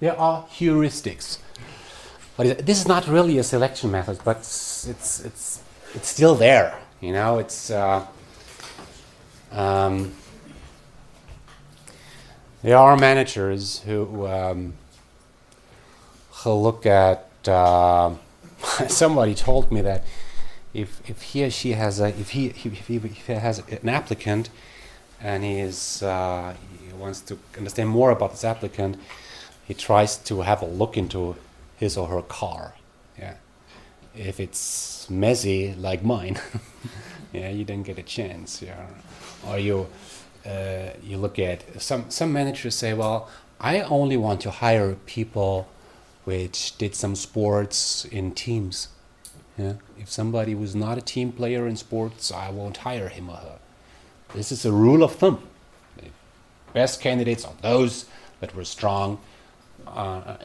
There are heuristics. But this is not really a selection method, but it's still there. It's there are managers who look at. Somebody told me that if he or she has if he has an applicant and he wants to understand more about this applicant, he tries to have a look into his or her car. Yeah. If it's messy like mine, yeah, you don't get a chance. Yeah. Or you look at some managers say, well, I only want to hire people which did some sports in teams. Yeah. If somebody was not a team player in sports, I won't hire him or her. This is a rule of thumb. The best candidates are those that were strong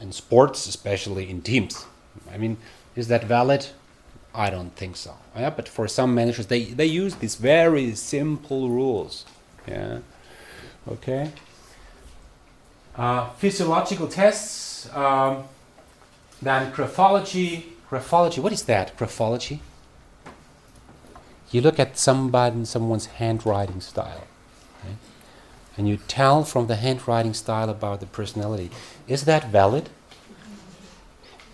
in sports, especially in teams. I mean, is that valid? I don't think so. Yeah, but for some managers, they use these very simple rules. Yeah. Okay. Physiological tests. Then graphology. Graphology. What is that? Graphology. You look at someone's handwriting style, okay? And you tell from the handwriting style about the personality. Is that valid?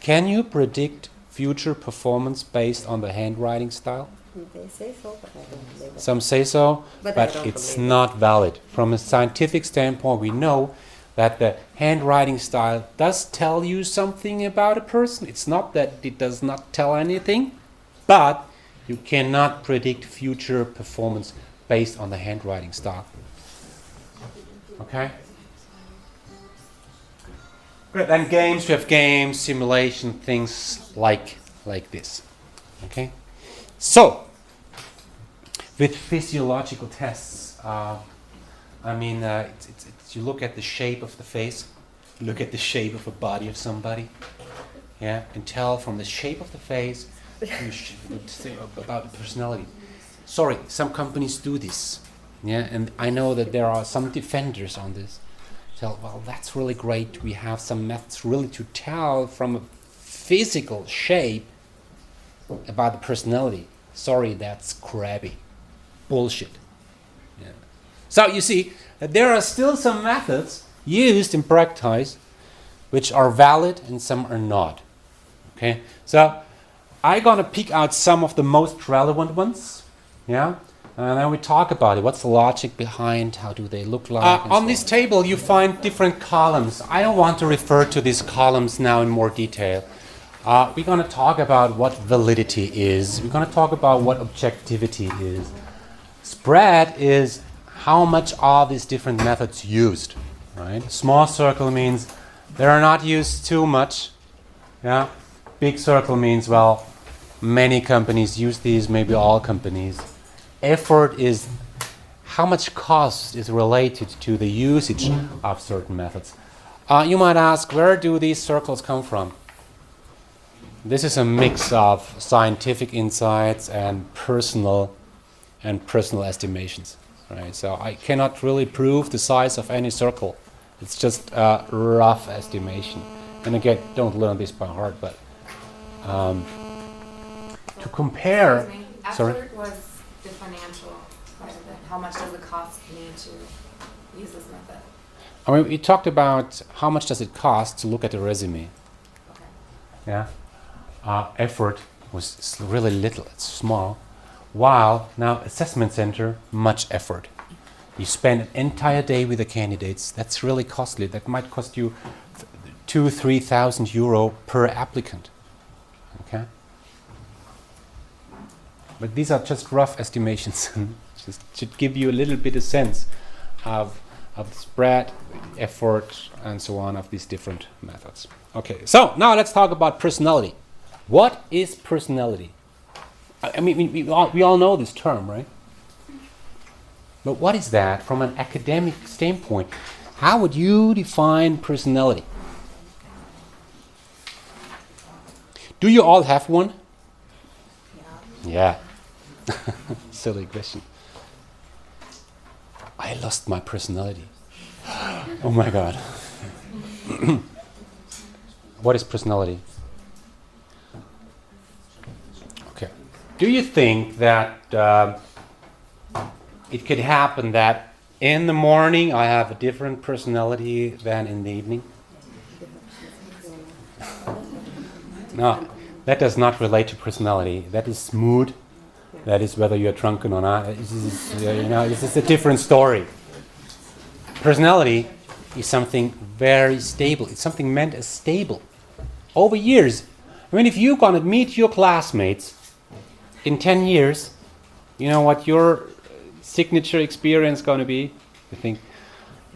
Can you predict future performance based on the handwriting style? They say so, but I don't believe it. Some say so, But I but don't it's believe it. not valid. From a scientific standpoint, we know that the handwriting style does tell you something about a person. It's not that it does not tell anything, but you cannot predict future performance based on the handwriting style. Okay? Good. Then games, we have games, simulation, things like this. Okay? So, with physiological tests, you look at the shape of the face, you look at the shape of the body of somebody, yeah, and tell from the shape of the face about the personality. Sorry, some companies do this, yeah, and I know that there are some defenders on this. Tell, well, that's really great. We have some methods really to tell from a physical shape about the personality. Sorry, that's crabby. Bullshit. Yeah. So you see that there are still some methods used in practice which are valid and some are not. Okay, so I'm gonna pick out some of the most relevant ones. Yeah, and then we talk about it. What's the logic behind? How do they look like? On this table, you find different columns. I don't want to refer to these columns now in more detail. We're going to talk about what validity is. We're going to talk about what objectivity is. Spread is how much are these different methods used. Right? Small circle means they are not used too much. Yeah. Big circle means, well, many companies use these, maybe all companies. Effort is how much cost is related to the usage of certain methods. You might ask, where do these circles come from? This is a mix of scientific insights and personal estimations. Right? So I cannot really prove the size of any circle. It's just a rough estimation. And again, don't learn this by heart, but to compare. Sorry. Effort was the financial side of it. How much does it cost me to use this method? I mean, we talked about how much does it cost to look at a resume. Okay. Yeah. Effort was really little, it's small. While now assessment center, much effort. You spend an entire day with the candidates. That's really costly. That might cost you 2,000-3,000 euro per applicant. Okay. But these are just rough estimations. Just should give you a little bit of sense of the spread, effort, and so on of these different methods. Okay. So now let's talk about personality. What is personality? I mean, we all know this term, right? But what is that from an academic standpoint? How would you define personality? Do you all have one? Yeah. Silly question. I lost my personality. Oh my God. What is personality? Okay. Do you think that it could happen that in the morning I have a different personality than in the evening? No, that does not relate to personality. That is mood. That is whether you're drunken or not. This is a different story. Personality is something very stable. It's something meant as stable. Over years, I mean, if you're going to meet your classmates in 10 years, you know what your signature experience going to be? You think,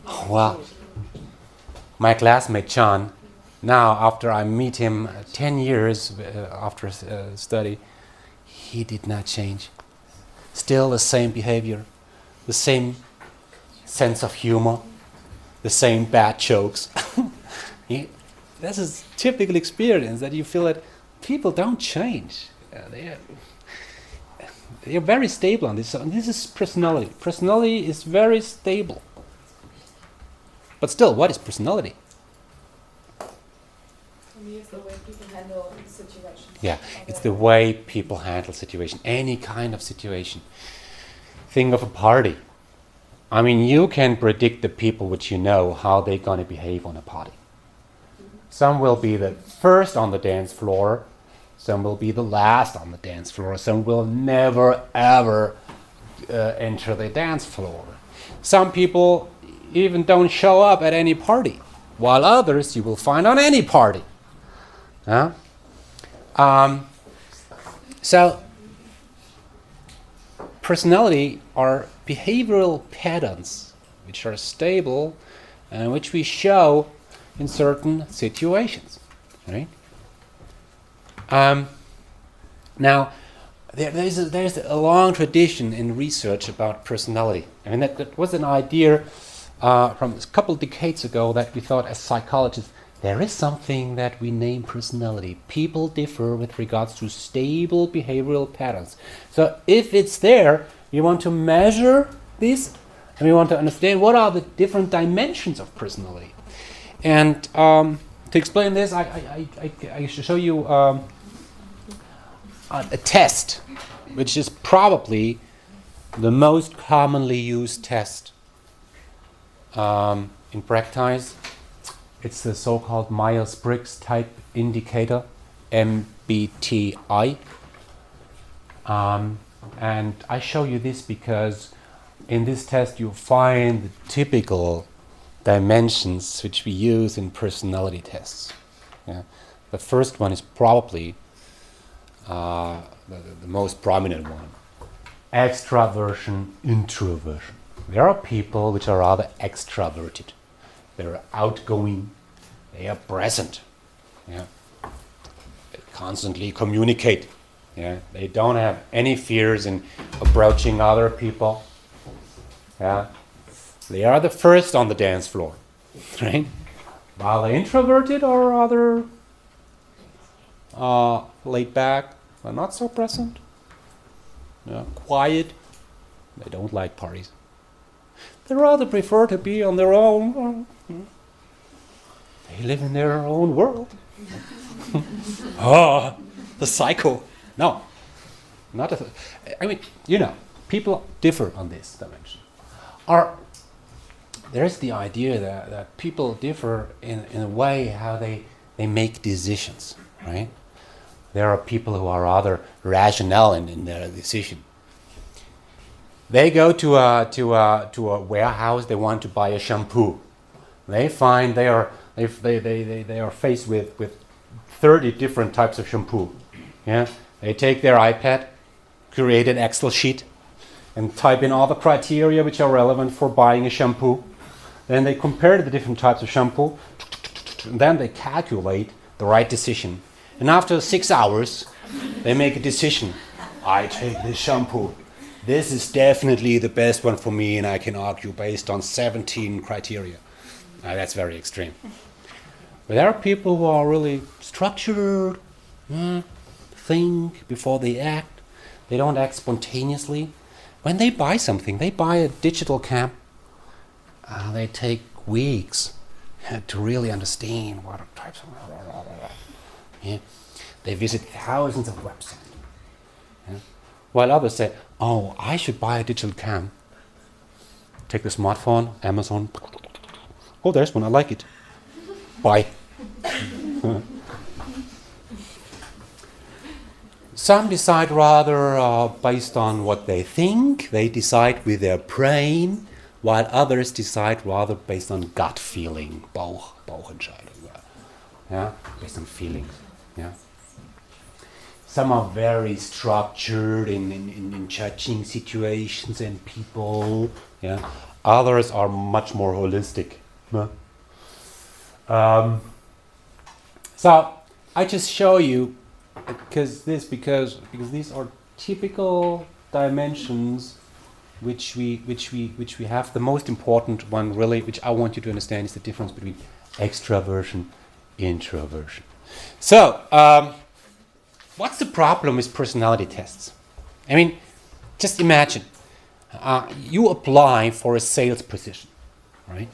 oh, well, my classmate John, now after I meet him 10 years after study, he did not change. Still the same behavior, the same sense of humor, the same bad jokes. This is typical experience that you feel that people don't change. They are very stable on this. So this is personality. Personality is very stable. But still, what is personality? For me, it's the way people handle situations. Yeah, it's the way people handle situation, any kind of situation. Think of a party. I mean, you can predict the people which you know how they're going to behave on a party. Some will be the first on the dance floor. Some will be the last on the dance floor. Some will never, ever enter the dance floor. Some people even don't show up at any party, while others you will find on any party. So, personality are behavioral patterns which are stable and which we show in certain situations, right? Now, there's a long tradition in research about personality. I mean, that was an idea from a couple decades ago that we thought as psychologists, there is something that we name personality. People differ with regards to stable behavioral patterns. So if it's there, you want to measure this, and we want to understand what are the different dimensions of personality. And to explain this, I should show you a test, which is probably the most commonly used test in practice. It's the so-called Myers-Briggs Type Indicator, MBTI. And I show you this because in this test you find the typical dimensions which we use in personality tests. Yeah. The first one is probably the most prominent one. Extraversion, introversion. There are people which are rather extraverted. They're outgoing, they are present. Yeah. They constantly communicate. Yeah. They don't have any fears in approaching other people. Yeah. They are the first on the dance floor. Right? While the introverted are rather laid back, they're not so present. Yeah. Quiet. They don't like parties. They rather prefer to be on their own. They live in their own world. The psycho. No. I mean, people differ on this dimension. There's the idea that people differ in a way how they make decisions, right? There are people who are rather rational in their decision. They go to a warehouse. They want to buy a shampoo. They find they are faced with 30 different types of shampoo. Yeah, they take their iPad, create an Excel sheet, and type in all the criteria which are relevant for buying a shampoo. Then they compare the different types of shampoo. And then they calculate the right decision. And after 6 hours, they make a decision. I take this shampoo. this is definitely the best one for me, and I can argue based on 17 criteria. That's very extreme. But there are people who are really structured, think before they act. They don't act spontaneously. When they buy something, they buy a digital cam. They take weeks to really understand what types of... Yeah. They visit thousands of websites. Yeah. While others say, oh, I should buy a digital cam. Take the smartphone, Amazon. Oh, there's one, I like it. Buy. Some decide rather based on what they think. They decide with their brain, while others decide rather based on gut feeling. Bauchentscheidung. Yeah, based on feelings. Yeah. Some are very structured in judging situations and people. Yeah. Others are much more holistic. Yeah. So I just show you because these are typical dimensions which we have. The most important one really, which I want you to understand, is the difference between extraversion, introversion. So what's the problem with personality tests? I mean, just imagine you apply for a sales position, right?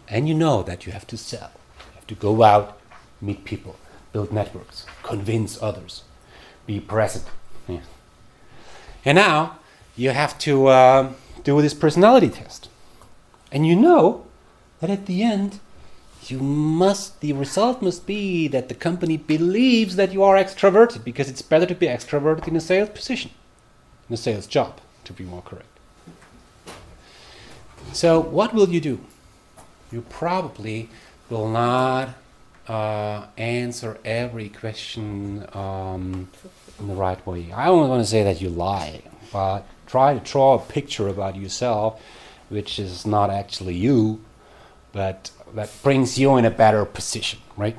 And you know that you have to sell. You have to go out, meet people, build networks, convince others, be present. Yeah. And now you have to do this personality test. And you know that at the end, the result must be that the company believes that you are extroverted, because it's better to be extroverted in a sales position, in a sales job, to be more correct. So what will you do? You probably will not answer every question in the right way. I don't want to say that you lie, but try to draw a picture about yourself which is not actually you, but that brings you in a better position, right?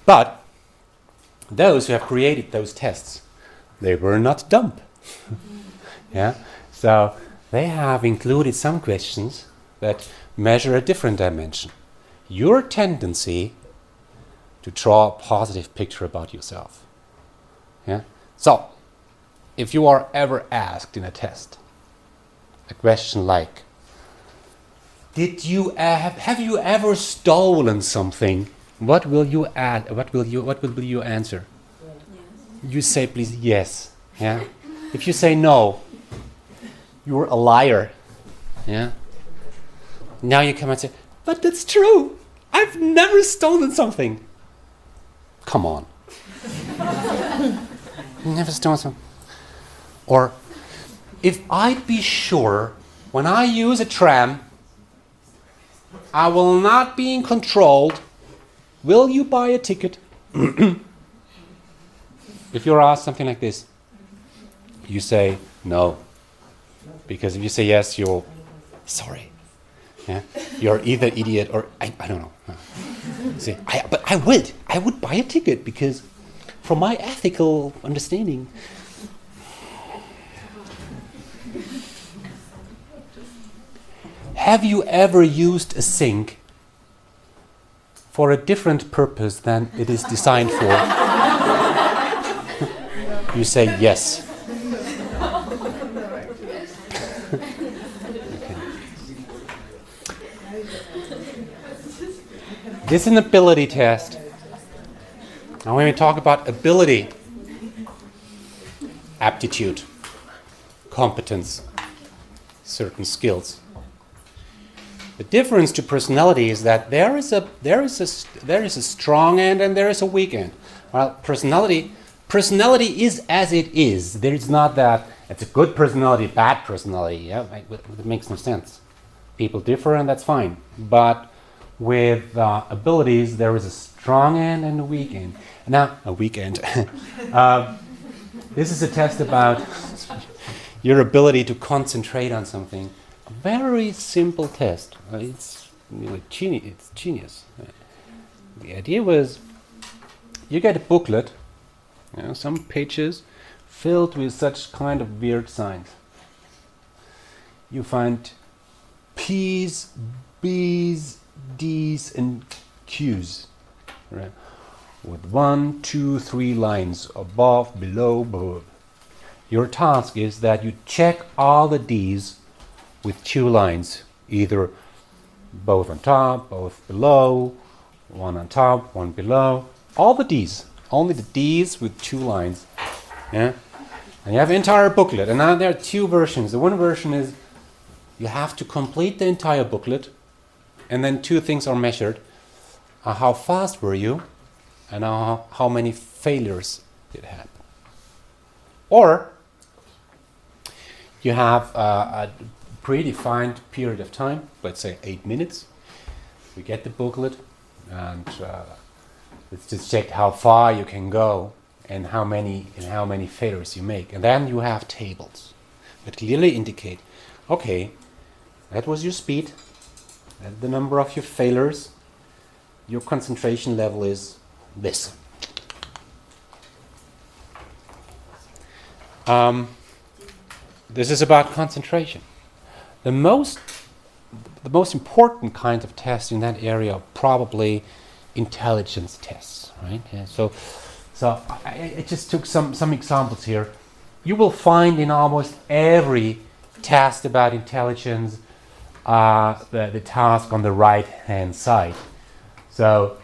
But those who have created those tests, they were not dumb. Yeah, so they have included some questions that measure a different dimension. Your tendency to draw a positive picture about yourself. Yeah. So, if you are ever asked in a test a question like, "Did you have you ever stolen something?" What will you add? What will you answer? Yes. You say, please, yes. Yeah. If you say no, you're a liar. Yeah. Now you come and say, but that's true. I've never stolen something. Come on. Never stolen something. Or, if I'd be sure when I use a tram, I will not be controlled, will you buy a ticket? If you're asked something like this, you say no. Because if you say yes, you're sorry. Yeah? You're either idiot or I don't know. See, but I would buy a ticket because from my ethical understanding. Have you ever used a sink for a different purpose than it is designed for? You say yes. This is an ability test. Now when we talk about ability, aptitude, competence, certain skills. The difference to personality is that there is a strong end and there is a weak end. Well, personality is as it is. There is not that it's a good personality, bad personality. Yeah, it makes no sense. People differ and that's fine. But with abilities, there is a strong end and a weak end. Now, a weak end. This is a test about your ability to concentrate on something. A very simple test. It's really genius. The idea was, you get a booklet, some pages filled with such kind of weird signs. You find P's, B's, D's, and Q's, right? With 1, 2, 3 lines above, below, above. Your task is that you check all the D's with 2 lines, either both on top, both below, one on top, one below. All the D's, only the D's with 2 lines. Yeah, and you have an entire booklet, and now there are 2 versions. The one version is you have to complete the entire booklet, and then 2 things are measured: how fast were you, and how many failures did happen. Or you have a predefined period of time, let's say 8 minutes. We get the booklet, and let's just check how far you can go and how many failures you make. And then you have tables that clearly indicate, okay, that was your speed, that's the number of your failures, your concentration level is this. This is about concentration. The most important kind of tests in that area are probably intelligence tests, right? Yeah, so I just took some examples here. You will find in almost every test about intelligence the task on the right hand side. So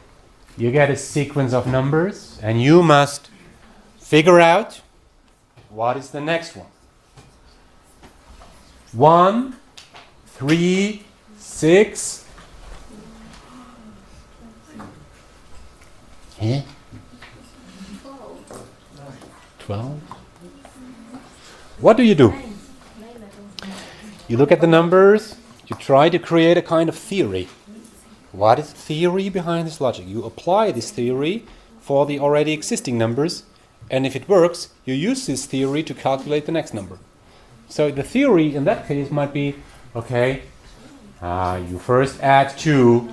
you get a sequence of numbers, and you must figure out what is the next one. 1, 3, 6. Yeah. 12. What do? You look at the numbers, you try to create a kind of theory. What is the theory behind this logic? You apply this theory for the already existing numbers, and if it works, you use this theory to calculate the next number. So the theory in that case might be, okay, you first add 2,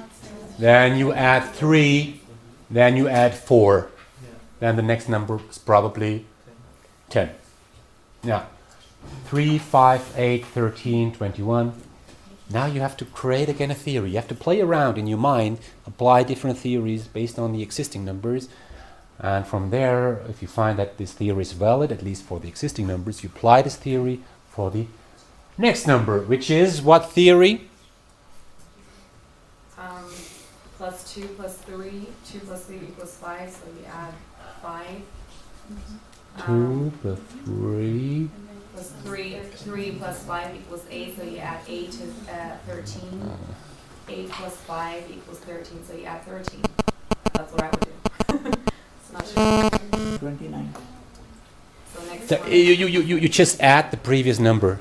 then you add 3, then you add 4. Then the next number is probably 10. Now, 3, 5, 8, 13, 21. Now you have to create again a theory. You have to play around in your mind, apply different theories based on the existing numbers. And from there, if you find that this theory is valid, at least for the existing numbers, you apply this theory for the next number, which is what theory? Plus 2 plus 3. 2 plus 3 equals 5, so you add 5. 2 plus 3. Plus 3 plus 5 equals 8, so you add 8 to 13. 8 plus 5 equals 13, so you add 13. That's what I would do. It's not sure. 29. So next So one. you just add the previous number.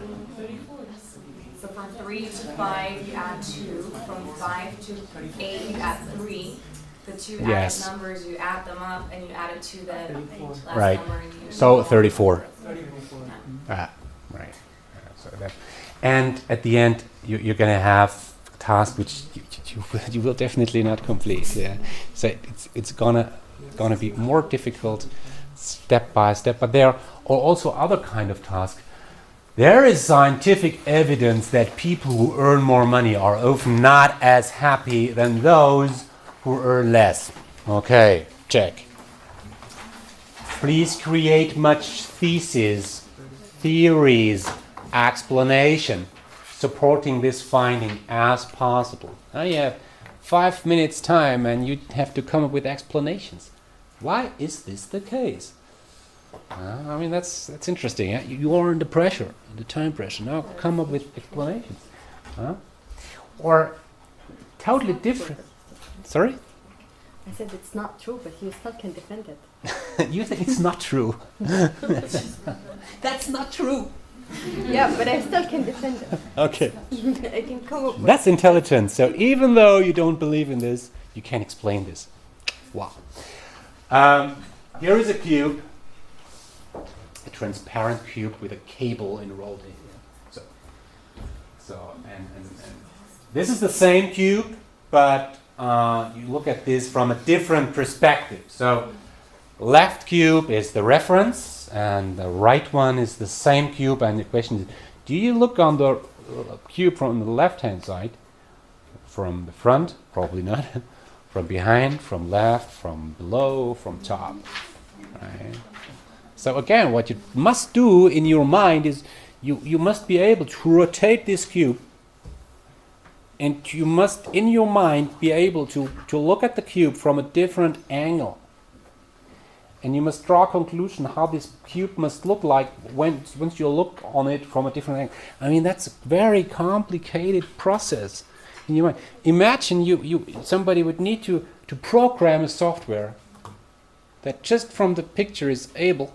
So from 3 to 5, you add 2. From 5 to 8, you add 3. The 2 Yes. added numbers, you add them up, and you add it to the last Right. number. And you So 34. 34. Right. So that, and at the end, you're going to have a task which you will definitely not complete. Yeah. So it's gonna be more difficult step by step. But there are also other kind of tasks. There is scientific evidence that people who earn more money are often not as happy than those who earn less. Okay, check. Please create much theories, explanation, supporting this finding as possible. Now you have 5 minutes time and you have to come up with explanations. Why is this the case? I mean, that's interesting. Yeah? You are under pressure, under time pressure. Now come up with explanations. Or totally different. Sorry? I said it's not true, but you still can defend it. You think it's not true. That's not true. Yeah, but I still can defend it. Okay. I can come up with That's intelligence. So even though you don't believe in this, you can explain this. Wow. Here is a cube. A transparent cube with a cable enrolled in it. And this is the same cube, but you look at this from a different perspective. So left cube is the reference, and the right one is the same cube, and the question is, do you look on the cube from the left-hand side, from the front? Probably not. From behind, from left, from below, from top. Right? So again, what you must do in your mind is you must be able to rotate this cube, and you must in your mind be able to look at the cube from a different angle. And you must draw a conclusion how this cube must look like once you look on it from a different angle. I mean, that's a very complicated process in your mind. Imagine somebody would need to program a software that just from the picture is able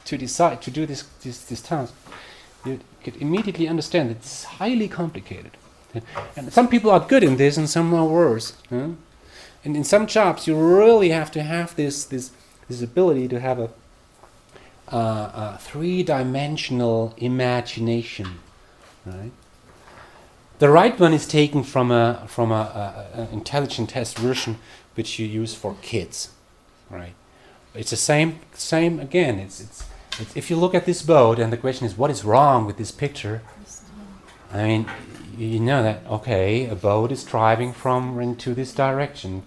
to decide to do this task. You could immediately understand that it's highly complicated. And some people are good in this and some are worse. Huh? And in some jobs you really have to have this ability to have a three-dimensional imagination, right? The right one is taken from a intelligent test version which you use for kids, right? It's the same again. It's if you look at this boat and the question is what is wrong with this picture, I mean, you know that okay, a boat is driving from into this direction.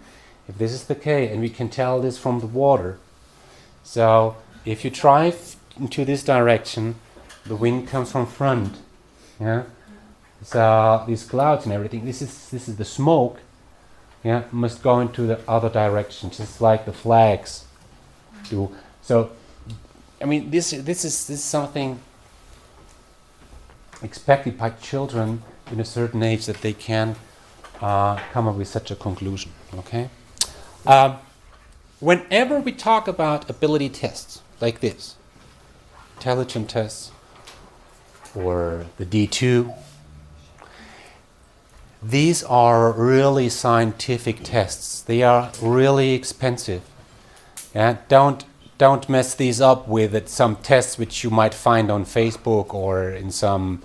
If this is the case, and we can tell this from the water. So if you drive into this direction, the wind comes from front. Yeah. So these clouds and everything, this is the smoke. Yeah, must go into the other direction, just like the flags do. So, I mean, this is something expected by children in a certain age that they can come up with such a conclusion. Okay. Whenever we talk about ability tests like this, intelligent tests or the D2, these are really scientific tests. They are really expensive. Yeah, don't mess these up with some tests which you might find on Facebook or in some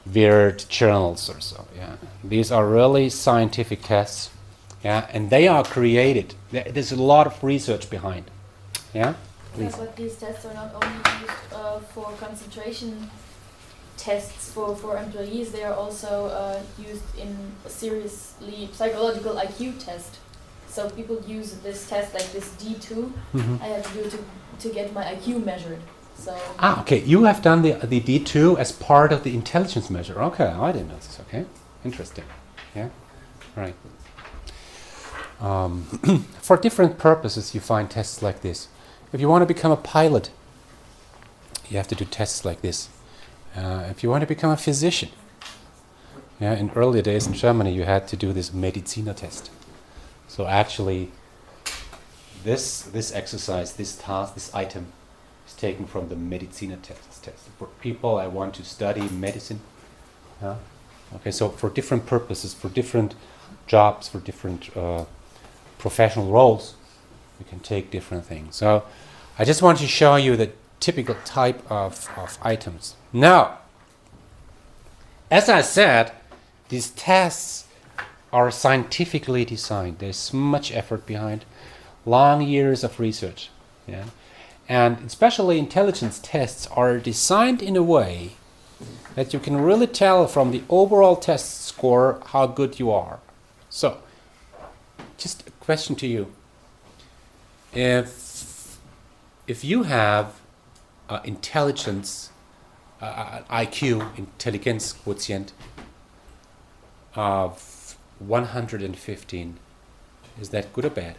weird journals or so. Yeah, these are really scientific tests. Yeah, and they are created. There's a lot of research behind. Yeah, please. Yeah, but these tests are not only used for concentration tests for employees. They are also used in a seriously psychological IQ test. So people use this test like this D2. I had to do to get my IQ measured. So. Okay. You have done the D2 as part of the intelligence measure. Okay, I didn't know this. Okay, interesting. Yeah, right. For different purposes, you find tests like this. If you want to become a pilot, you have to do tests like this. If you want to become a physician, yeah, in earlier days in Germany, you had to do this Mediziner test. So actually, this exercise, this task, this item, is taken from the Mediziner test. For people I want to study medicine. Yeah. Okay, so for different purposes, for different jobs, for different professional roles, we can take different things. So I just want to show you the typical type of items. Now, as I said, these tests are scientifically designed. There's much effort behind, long years of research. Yeah? And especially intelligence tests are designed in a way that you can really tell from the overall test score how good you are. So, just a question to you. If you have intelligence, IQ, intelligence quotient of 115, is that good or bad?